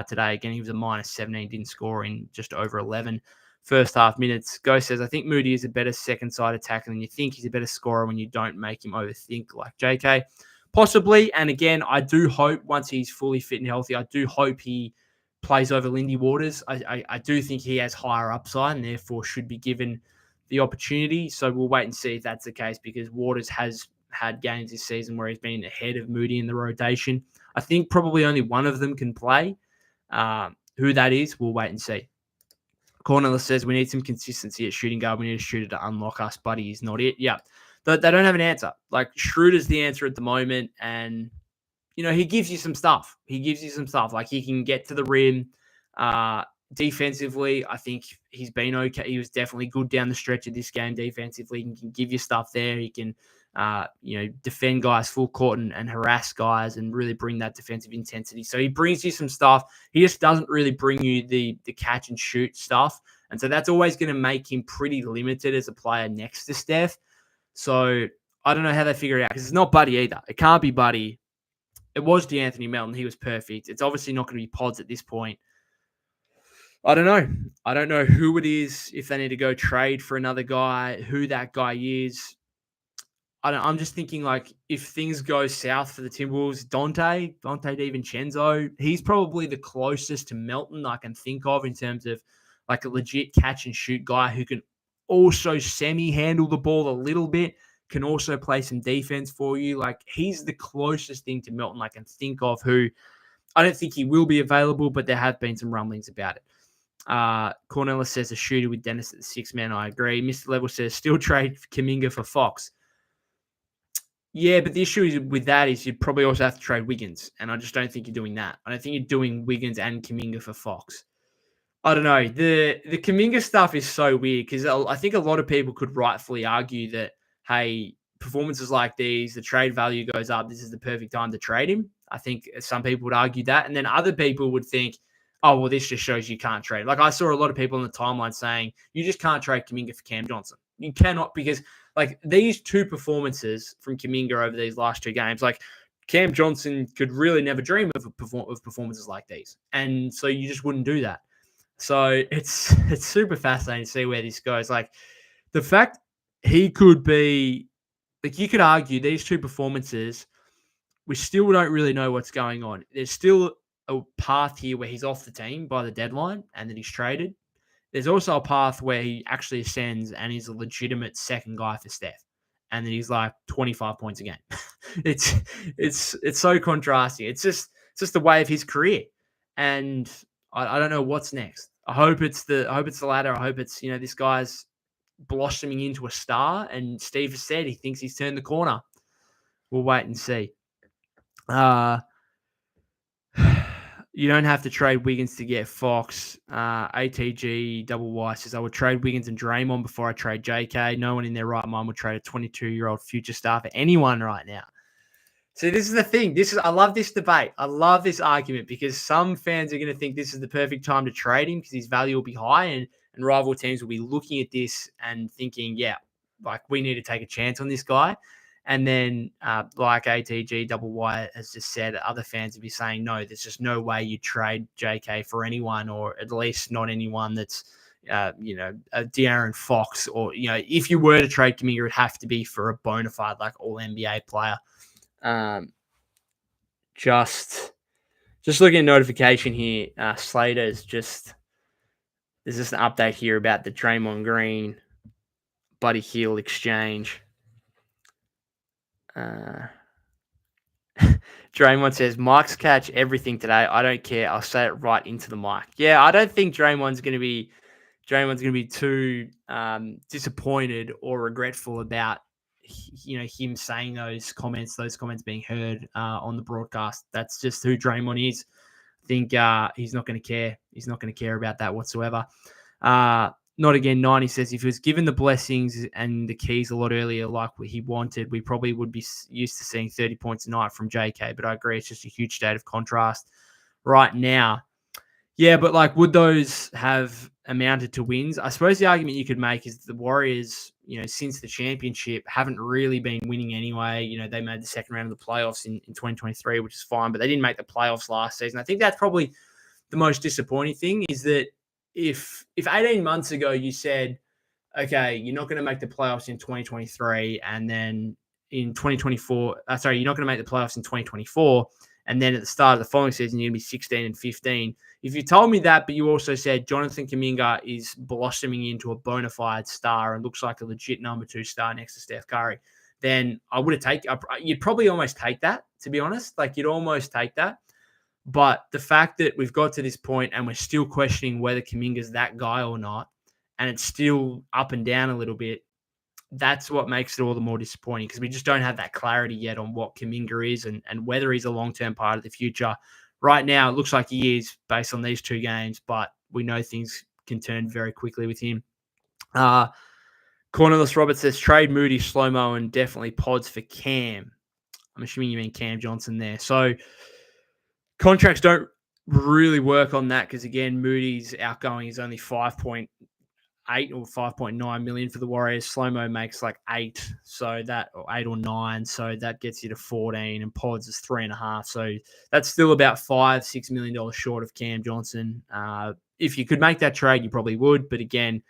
today. Again, he was a minus 17, didn't score in just over 11 first half minutes. Ghost says, I think Moody is a better second side attacker than you think. He's a better scorer when you don't make him overthink like JK. Possibly. And again, I do hope once he's fully fit and healthy, I do hope he plays over Lindy Waters. I do think he has higher upside and therefore should be given the opportunity. So we'll wait and see if that's the case because Waters has had games this season where he's been ahead of Moody in the rotation. I think probably only one of them can play. Who that is, we'll wait and see. Cornelis says, we need some consistency at shooting guard. We need a shooter to unlock us, but he's not it. Yeah, they don't have an answer. Like, Schroeder's the answer at the moment, and, you know, he gives you some stuff. Like, he can get to the rim. Defensively, I think he's been okay. He was definitely good down the stretch of this game defensively. He can give you stuff there. He can, defend guys full court and harass guys and really bring that defensive intensity. So he brings you some stuff. He just doesn't really bring you the catch and shoot stuff. And so that's always going to make him pretty limited as a player next to Steph. So I don't know how they figure it out because it's not Buddy either. It can't be Buddy. It was DeAnthony Melton. He was perfect. It's obviously not going to be Pods at this point. I don't know. I don't know who it is, if they need to go trade for another guy, who that guy is. I'm just thinking, like, if things go south for the Timberwolves, Dante DiVincenzo, he's probably the closest to Melton I can think of in terms of, like, a legit catch and shoot guy who can also semi-handle the ball a little bit, can also play some defense for you. Like, he's the closest thing to Melton I can think of who I don't think he will be available, but there have been some rumblings about it. Cornelis says a shooter with Dennis at the sixth man. I agree. Mr. Level says still trade Kaminga for Fox. Yeah, but the issue with that is you'd probably also have to trade Wiggins, and I just don't think you're doing that. I don't think you're doing Wiggins and Kaminga for Fox. I don't know. The Kaminga stuff is so weird because I think a lot of people could rightfully argue that, hey, performances like these, the trade value goes up. This is the perfect time to trade him. I think some people would argue that. And then other people would think, oh, well, this just shows you can't trade. Like, I saw a lot of people on the timeline saying, you just can't trade Kaminga for Cam Johnson. You cannot, because, like, these two performances from Kaminga over these last 2 games, like, Cam Johnson could really never dream of performances like these. And so you just wouldn't do that. So it's super fascinating to see where this goes. Like, the fact he could be, like, you could argue these 2 performances, we still don't really know what's going on. There's still a path here where he's off the team by the deadline and then he's traded. There's also a path where he actually ascends and he's a legitimate second guy for Steph. And then he's like 25 points a game. it's so contrasting. It's just the way of his career. And I don't know what's next. I hope it's the latter. I hope it's, this guy's blossoming into a star. And Steve has said he thinks he's turned the corner. We'll wait and see. You don't have to trade Wiggins to get Fox. ATG double Y says, I would trade Wiggins and Draymond before I trade JK. No one in their right mind would trade a 22-year-old future star for anyone right now. So this is the thing. I love this debate. I love this argument because some fans are going to think this is the perfect time to trade him because his value will be high and rival teams will be looking at this and thinking, yeah, like we need to take a chance on this guy. And then like ATG Double Y has just said, other fans will be saying, no, there's just no way you trade JK for anyone, or at least not anyone that's, a De'Aaron Fox, or, if you were to trade Kaminga, it would have to be for a bona fide, like all NBA player. Just looking at notification here, Slater's there's just an update here about the Draymond Green Buddy Hield exchange. Draymond says, Mike's catch everything today. I don't care. I'll say it right into the mic. Yeah, I don't think Draymond's going to be too disappointed or regretful about him saying those comments being heard on the broadcast. That's just who Draymond is. I think he's not going to care. He's not going to care about that whatsoever. Not again. 90 says, if he was given the blessings and the keys a lot earlier, like what he wanted, we probably would be used to seeing 30 points a night from JK. But I agree, it's just a huge state of contrast right now. Yeah, but like, would those have amounted to wins? I suppose the argument you could make is the Warriors, since the championship, haven't really been winning anyway. They made the second round of the playoffs in 2023, which is fine, but they didn't make the playoffs last season. I think that's probably the most disappointing thing, is that if 18 months ago you said, okay, you're not going to make the playoffs in 2023, and then in 2024, you're not going to make the playoffs in 2024, and then at the start of the following season, you're going to be 16 and 15. If you told me that, but you also said Jonathan Kuminga is blossoming into a bona fide star and looks like a legit number 2 star next to Steph Curry, then I would have taken. You'd probably almost take that, to be honest. Like, you'd almost take that. But the fact that we've got to this point and we're still questioning whether Kuminga's that guy or not, and it's still up and down a little bit, that's what makes it all the more disappointing, because we just don't have that clarity yet on what Kaminga is and whether he's a long-term part of the future. Right now, it looks like he is based on these 2 games, but we know things can turn very quickly with him. Cornelius Roberts says, trade Moody, slow-mo, and definitely pods for Cam. I'm assuming you mean Cam Johnson there. So contracts don't really work on that because, again, Moody's outgoing is only 5.8 or 5.9 million for the Warriors. Slow-mo makes like 8, so that, or 8 or 9, so that gets you to 14, and Pods is 3.5, so that's still about $5-6 million short of Cam Johnson. If you could make that trade, you probably would, but again,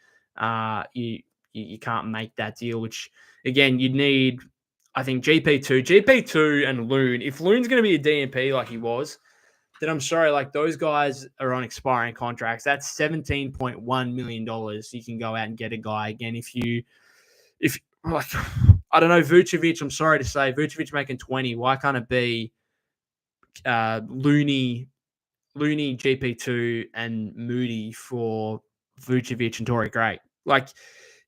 you can't make that deal, which again you'd need. I think GP2 and Loon. If Loon's going to be a DNP like he was, then I'm sorry, like, those guys are on expiring contracts. That's $17.1 million. You can go out and get a guy again. If like, I don't know, Vucevic, I'm sorry to say, Vucevic making 20. Why can't it be Looney, GP2, and Moody for Vucevic and Torrey Craig? Like,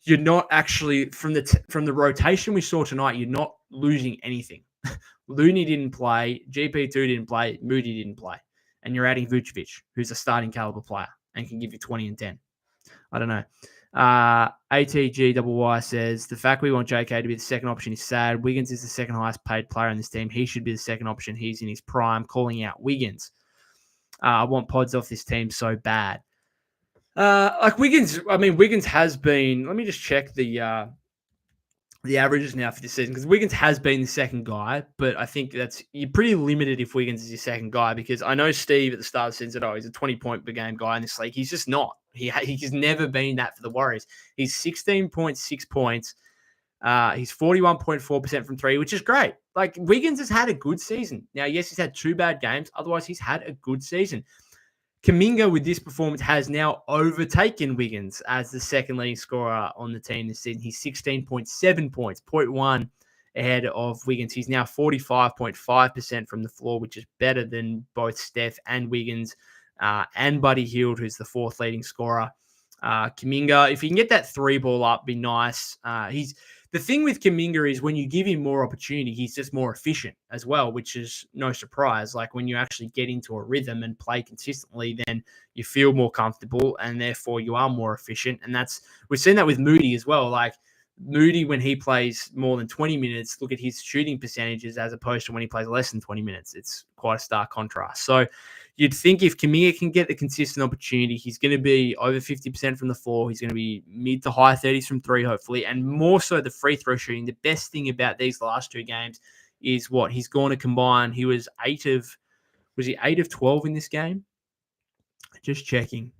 you're not actually, from the rotation we saw tonight, you're not losing anything. Looney didn't play, GP2 didn't play, Moody didn't play. And you're adding Vucevic, who's a starting caliber player and can give you 20 and 10. I don't know. ATGYY says, the fact we want JK to be the second option is sad. Wiggins is the second highest paid player in this team. He should be the second option. He's in his prime. Calling out Wiggins. I want Pods off this team so bad. Like Wiggins, Wiggins has been, let me just check the averages now for this season, because Wiggins has been the second guy, but I think you're pretty limited if Wiggins is your second guy, because I know Steve at the start of the season said, he's a 20-point per game guy in this league. He's just not. He's never been that for the Warriors. He's 16.6 points. He's 41.4% from 3, which is great. Like, Wiggins has had a good season. Now, yes, he's had 2 bad games. Otherwise, he's had a good season. Kaminga, with this performance, has now overtaken Wiggins as the second leading scorer on the team this season. He's 16.7 points, 0.1 ahead of Wiggins. He's now 45.5% from the floor, which is better than both Steph and Wiggins and Buddy Hield, who's the 4th leading scorer. Kaminga, if he can get that 3 ball up, be nice. The thing with Kaminga is when you give him more opportunity, he's just more efficient as well, which is no surprise. Like, when you actually get into a rhythm and play consistently, then you feel more comfortable and therefore you are more efficient. And we've seen that with Moody as well. Like, Moody, when he plays more than 20 minutes, look at his shooting percentages as opposed to when he plays less than 20 minutes. It's quite a stark contrast. So you'd think if Kaminga can get the consistent opportunity, he's going to be over 50% from the floor. He's going to be mid to high 30s from three, hopefully, and more so the free throw shooting. The best thing about these last two games is what he's going to combine. He was 8 of 12 in this game? Just checking.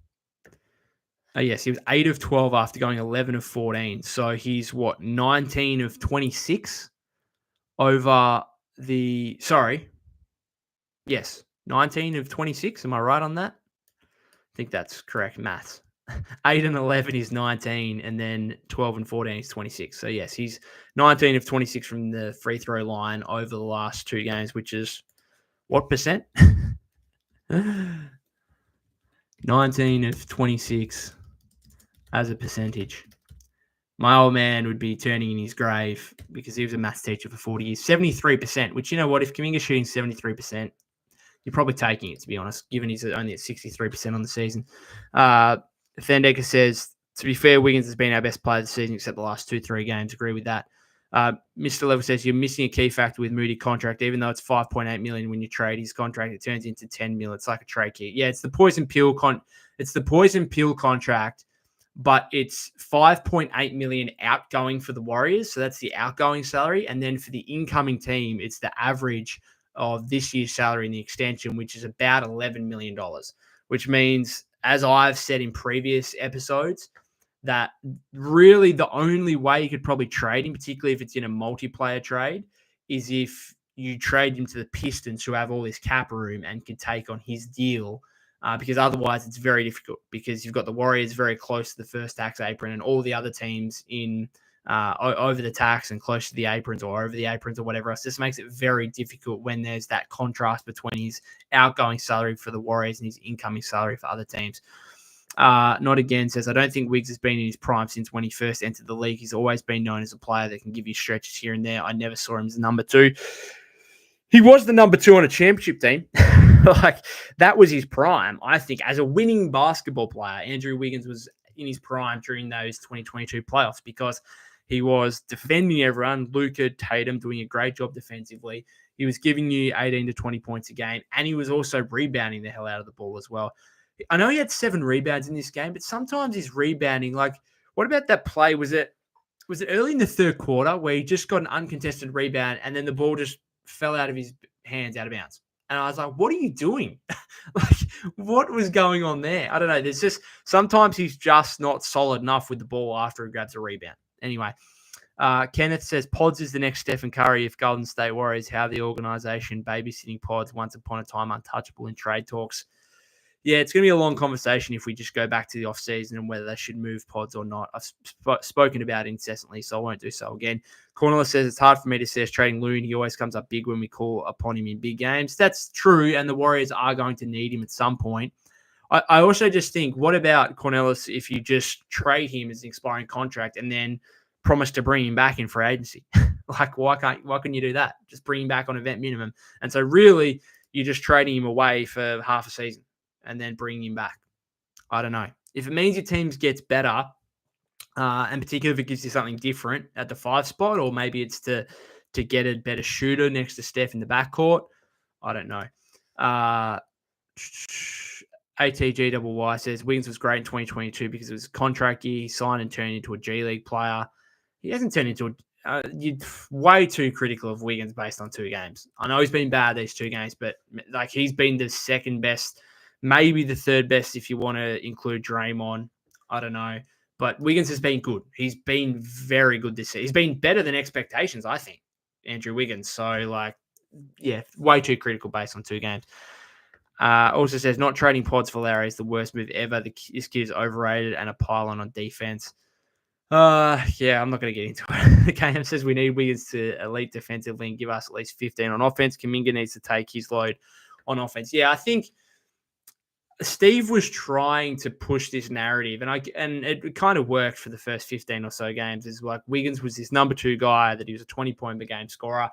Yes, he was 8 of 12 after going 11 of 14. So he's 19 of 26 over the, yes, 19 of 26. Am I right on that? I think that's correct maths. 8 and 11 is 19, and then 12 and 14 is 26. So yes, he's 19 of 26 from the free throw line over the last two games, which is what percent? 19 of 26 as a percentage. My old man would be turning in his grave because he was a maths teacher for 40 years. 73%, which, you know what, if Kaminga's shooting 73%, you're probably taking it, to be honest, given he's only at 63% on the season. Fendecker says, to be fair, Wiggins has been our best player this season except the last 2-3 games. Agree with that. Mr. Level says, you're missing a key factor with Moody contract, even though it's $5.8 million when you trade his contract, it turns into $10 million. It's like a trade kit. Yeah, it's the poison pill contract, but it's $5.8 million outgoing for the Warriors. So that's the outgoing salary. And then for the incoming team, it's the average of this year's salary in the extension, which is about $11 million, which means, as I've said in previous episodes, that really the only way you could probably trade him, particularly if it's in a multiplayer trade, is if you trade him to the Pistons, who have all this cap room and could take on his deal. Because otherwise it's very difficult, because you've got the Warriors very close to the first tax apron and all the other teams in over the tax and close to the aprons or over the aprons or whatever else. This makes it very difficult when there's that contrast between his outgoing salary for the Warriors and his incoming salary for other teams. Not Again says, I don't think Wiggs has been in his prime since when he first entered the league. He's always been known as a player that can give you stretches here and there. I never saw him as number two. He was the number two on a championship team. Like, that was his prime, I think. As a winning basketball player, Andrew Wiggins was in his prime during those 2022 playoffs because he was defending everyone. Luka, Tatum doing a great job defensively. He was giving you 18 to 20 points a game, and he was also rebounding the hell out of the ball as well. I know he had 7 rebounds in this game, but sometimes he's rebounding. Like, what about that play? Was it early in the third quarter where he just got an uncontested rebound and then the ball just fell out of his hands out of bounds? And I was like, what are you doing? Like, what was going on there? I don't know. There's just sometimes he's just not solid enough with the ball after he grabs a rebound. Anyway, Kenneth says, Pods is the next Stephen Curry if Golden State Warriors have the organization babysitting Pods once upon a time untouchable in trade talks. Yeah, it's going to be a long conversation if we just go back to the offseason and whether they should move Pods or not. I've spoken about it incessantly, so I won't do so again. Cornelius says, it's hard for me to see us trading Loon. He always comes up big when we call upon him in big games. That's true, and the Warriors are going to need him at some point. I also just think, what about Cornelius if you just trade him as an expiring contract and then promise to bring him back in free agency? Like, why couldn't you do that? Just bring him back on event minimum. And so really, you're just trading him away for half a season and then bringing him back. I don't know. If it means your team gets better, and particularly if it gives you something different at the 5 spot, or maybe it's to get a better shooter next to Steph in the backcourt, I don't know. ATGYY says, Wiggins was great in 2022 because it was a contract year. He signed and turned into a G League player. He hasn't turned into you're way too critical of Wiggins based on 2 games. I know he's been bad these 2 games, but like, he's been the second best, maybe the third best if you want to include Draymond. I don't know. But Wiggins has been good. He's been very good this season. He's been better than expectations, I think, Andrew Wiggins. So, like, yeah, way too critical based on 2 games. Also says, not trading Pods for Larry is the worst move ever. This kid is overrated and a pylon on defense. Yeah, I'm not going to get into it. The KM says we need Wiggins to elite defensively and give us at least 15 on offense. Kaminga needs to take his load on offense. Yeah, I think Steve was trying to push this narrative, and it kind of worked for the first 15 or so games. It's like Wiggins was this number 2 guy, that he was a 20-point per game scorer.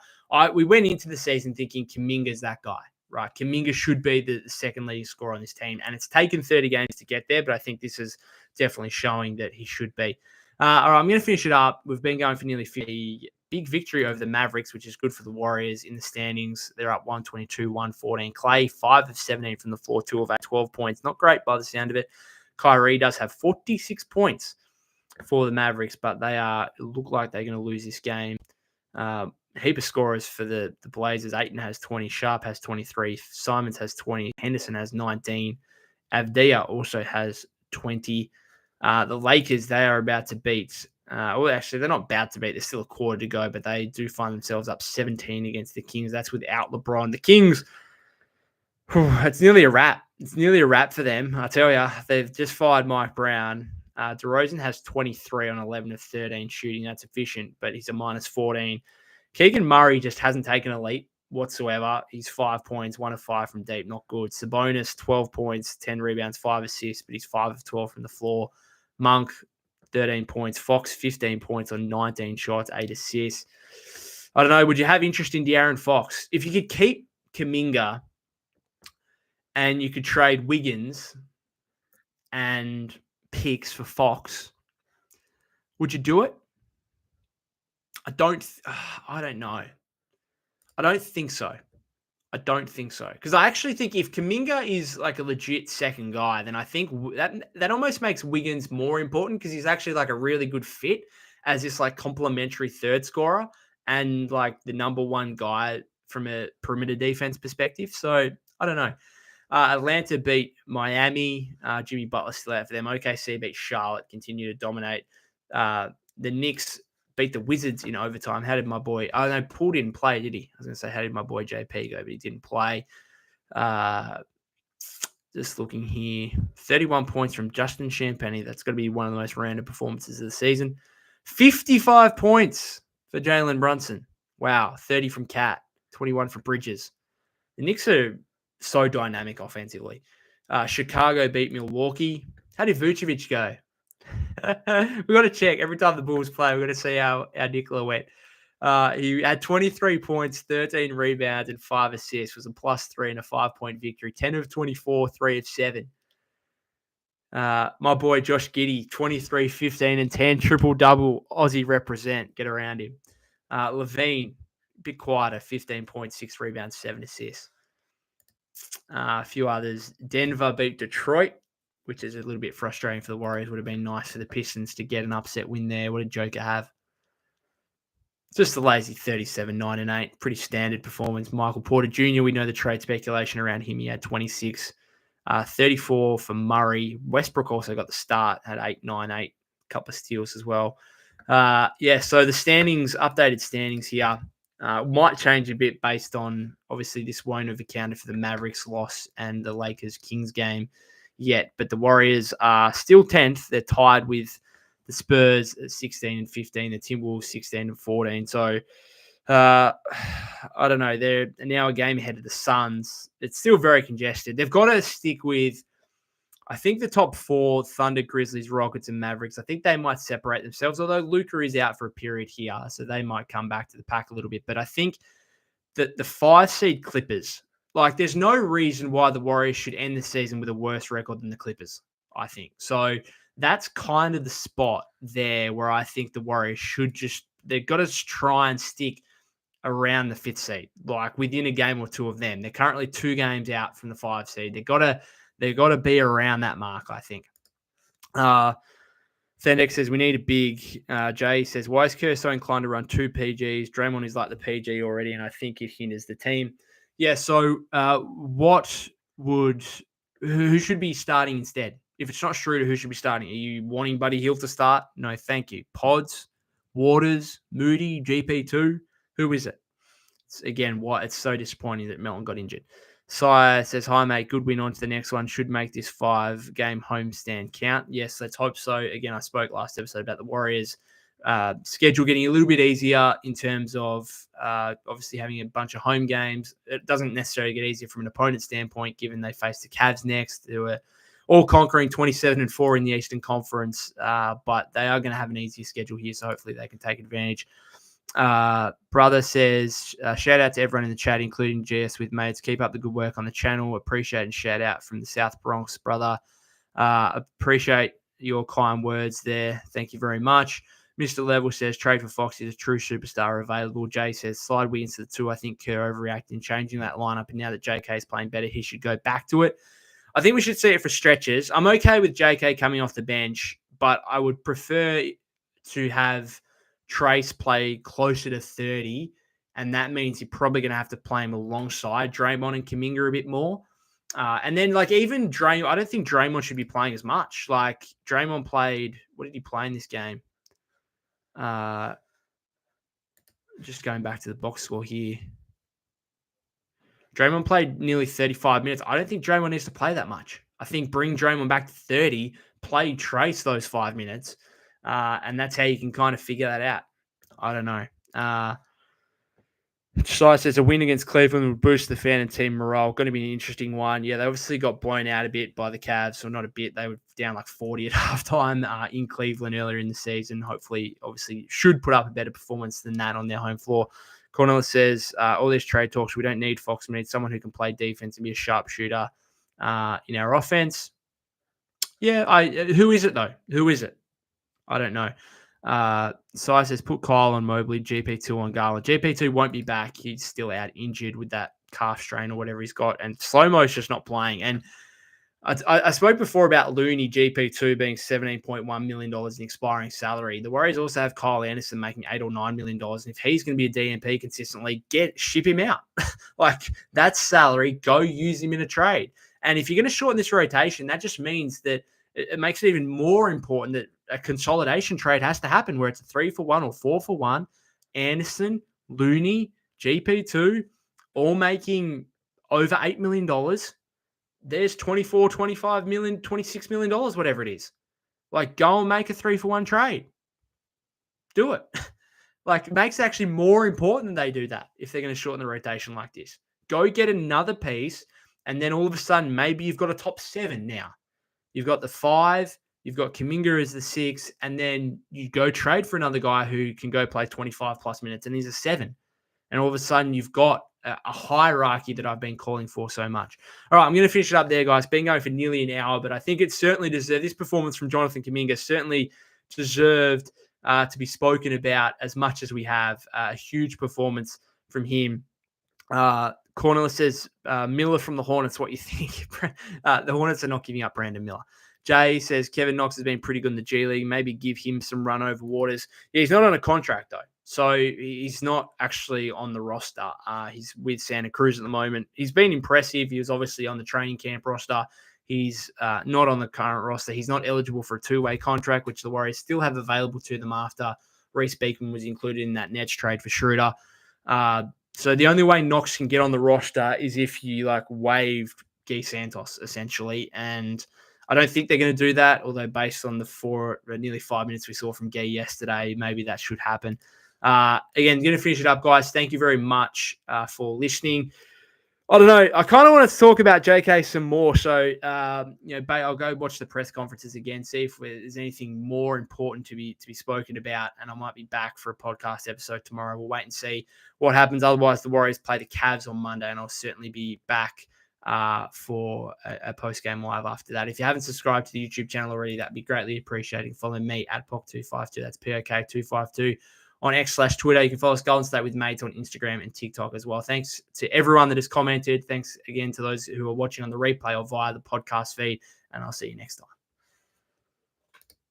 We went into the season thinking Kaminga's that guy, right? Kaminga should be the second leading scorer on this team, and it's taken 30 games to get there, but I think this is definitely showing that he should be. All right, I'm going to finish it up. We've been going for nearly 50. Big victory over the Mavericks, which is good for the Warriors in the standings. They're up 122-114. Clay, 5 of 17 from the floor, 2 of 8, 12 points. Not great by the sound of it. Kyrie does have 46 points for the Mavericks, but they look like they're going to lose this game. Heap of scorers for the Blazers. Ayton has 20. Sharp has 23. Simons has 20. Henderson has 19. Avdia also has 20. The Lakers, they are about to beat. Well, actually, they're not about to beat. There's still a quarter to go, but they do find themselves up 17 against the Kings. That's without LeBron. The Kings, it's nearly a wrap. It's nearly a wrap for them. I tell you, they've just fired Mike Brown. DeRozan has 23 on 11 of 13 shooting. That's efficient, but he's a minus 14. Keegan Murray just hasn't taken a leap whatsoever. He's 5 points, 1 of 5 from deep, not good. Sabonis, 12 points, 10 rebounds, 5 assists, but he's 5 of 12 from the floor. Monk, 13 points. Fox, 15 points on 19 shots, 8 assists. I don't know. Would you have interest in De'Aaron Fox? If you could keep Kaminga and you could trade Wiggins and picks for Fox, would you do it? I don't know. I don't think so. Because I actually think if Kaminga is like a legit second guy, then I think that almost makes Wiggins more important because he's actually like a really good fit as this like complementary third scorer and like the number one guy from a perimeter defense perspective. So I don't know. Atlanta beat Miami. Jimmy Butler still out for them. OKC beat Charlotte, continue to dominate. The Knicks beat the Wizards in overtime. How did my boy... Oh, no, Paul didn't play, did he? I was going to say, how did my boy JP go? But he didn't play. Just looking here. 31 points from Justin Champagny. That's got to be one of the most random performances of the season. 55 points for Jalen Brunson. Wow. 30 from Cat. 21 for Bridges. The Knicks are so dynamic offensively. Chicago beat Milwaukee. How did Vucevic go? We've got to check. Every time the Bulls play, we've got to see how Nikola went. He had 23 points, 13 rebounds, and 5 assists. Was a +3 and a 5-point victory. 10 of 24, 3 of 7. My boy Josh Giddey, 23, 15, and 10. Triple-double. Aussie represent. Get around him. Levine, a bit quieter. 15 points, 6 rebounds, 7 assists. A few others. Denver beat Detroit, which is a little bit frustrating for the Warriors. Would have been nice for the Pistons to get an upset win there. What did Joker have? Just a lazy 37, 9, and 8. Pretty standard performance. Michael Porter Jr., we know the trade speculation around him. He had 26. 34 for Murray. Westbrook also got the start, had 8, 9, 8. A couple of steals as well. So the standings, updated standings here, might change a bit based on, obviously, this won't have accounted for the Mavericks loss and the Lakers-Kings game yet. But the Warriors are still 10th. They're tied with the Spurs at 16 and 15, the Timberwolves 16 and 14. So, I don't know. They're now a game ahead of the Suns. It's still very congested. They've got to stick with, I think, the top 4, Thunder, Grizzlies, Rockets, and Mavericks. I think they might separate themselves, although Luka is out for a period here, so they might come back to the pack a little bit. But I think that the 5-seed Clippers, like, there's no reason why the Warriors should end the season with a worse record than the Clippers, I think. So that's kind of the spot there where I think the Warriors should they've got to try and stick around the 5th seed, like within a game or two of them. They're currently 2 games out from the 5 seed. They've got to be around that mark, I think. Fendex says, we need a big. Jay says, why is Kerr so inclined to run 2 PGs? Draymond is like the PG already, and I think it hinders the team. Yeah, so who should be starting instead? If it's not Schroeder, who should be starting? Are you wanting Buddy Hield to start? No, thank you. Pods, Waters, Moody, GP2. Who is it? It's so disappointing that Melton got injured. Sire says, hi, mate. Good win on to the next one. Should make this 5-game homestand count. Yes, let's hope so. Again, I spoke last episode about the Warriors' schedule getting a little bit easier in terms of obviously having a bunch of home games. It doesn't necessarily get easier from an opponent standpoint, given they face the Cavs next. They were all conquering 27-4 in the Eastern Conference, but they are going to have an easier schedule here, so hopefully they can take advantage. Brother says, shout out to everyone in the chat, including GS with mates. Keep up the good work on the channel. Appreciate and shout out from the South Bronx, brother. Appreciate your kind words there. Thank you very much. Mr. Level says, trade for Fox is a true superstar available. Jay says, slide Wiggins to the 2. I think Kerr overreacting, changing that lineup. And now that JK is playing better, he should go back to it. I think we should see it for stretches. I'm okay with JK coming off the bench, but I would prefer to have Trace play closer to 30. And that means you're probably going to have to play him alongside Draymond and Kaminga a bit more. And then, even Draymond, I don't think Draymond should be playing as much. Draymond played, what did he play in this game? Just going back to the box score here. Draymond played nearly 35 minutes. I don't think Draymond needs to play that much. I think bring Draymond back to 30, play Trace those 5 minutes, and that's how you can kind of figure that out. I don't know. Shai says a win against Cleveland will boost the fan and team morale. Going to be an interesting one. Yeah, they obviously got blown out a bit by the Cavs, or not a bit. They were down 40 at halftime in Cleveland earlier in the season. Hopefully, obviously, should put up a better performance than that on their home floor. Cornelis says, all these trade talks, we don't need Fox. We need someone who can play defense and be a sharpshooter in our offense. Yeah, who is it, though? Who is it? I don't know. Sai says, put Kyle on Mobley, GP2 on Garland. GP2 won't be back. He's still out injured with that calf strain or whatever he's got. And Slow-Mo's just not playing. And I spoke before about Looney GP2 being $17.1 million in expiring salary. The Warriors also have Kyle Anderson making $8 or $9 million. And if he's going to be a DNP consistently, ship him out. That's salary. Go use him in a trade. And if you're going to shorten this rotation, that just means that it makes it even more important that a consolidation trade has to happen where it's a 3-for-1 or 4-for-1. Anderson, Looney, GP2, all making over $8 million. There's 24, 25 million, $26 million, whatever it is. Go and make a 3-for-1 trade. Do it. It makes it actually more important that they do that if they're going to shorten the rotation like this. Go get another piece, and then all of a sudden, maybe you've got a top 7 now. You've got the 5, you've got Kaminga as the 6, and then you go trade for another guy who can go play 25-plus minutes, and he's a 7. And all of a sudden, you've got a hierarchy that I've been calling for so much. All right, I'm going to finish it up there, guys. Been going for nearly an hour, but I think it certainly deserved. This performance from Jonathan Kuminga certainly deserved to be spoken about as much as we have. A huge performance from him. Cornelis says, Miller from the Hornets, what you think? The Hornets are not giving up Brandon Miller. Jay says, Kevin Knox has been pretty good in the G League. Maybe give him some run over waters. Yeah, he's not on a contract, though. So he's not actually on the roster. He's with Santa Cruz at the moment. He's been impressive. He was obviously on the training camp roster. He's not on the current roster. He's not eligible for a 2-way contract, which the Warriors still have available to them after Reece Beekman was included in that Nets trade for Schroeder. So the only way Knox can get on the roster is if you waived Guy Santos, essentially. And I don't think they're going to do that, although based on the nearly 5 minutes we saw from Guy yesterday, maybe that should happen. Again, going to finish it up, guys. Thank you very much for listening. I don't know. I kind of want to talk about JK some more. So, I'll go watch the press conferences again, see if there's anything more important to be spoken about. And I might be back for a podcast episode tomorrow. We'll wait and see what happens. Otherwise, the Warriors play the Cavs on Monday, and I'll certainly be back for a post-game live after that. If you haven't subscribed to the YouTube channel already, that'd be greatly appreciated. Follow me at POC252. That's POK252. On X/Twitter. You can follow us Golden State with Mates on Instagram and TikTok as well. Thanks to everyone that has commented. Thanks again to those who are watching on the replay or via the podcast feed. And I'll see you next time.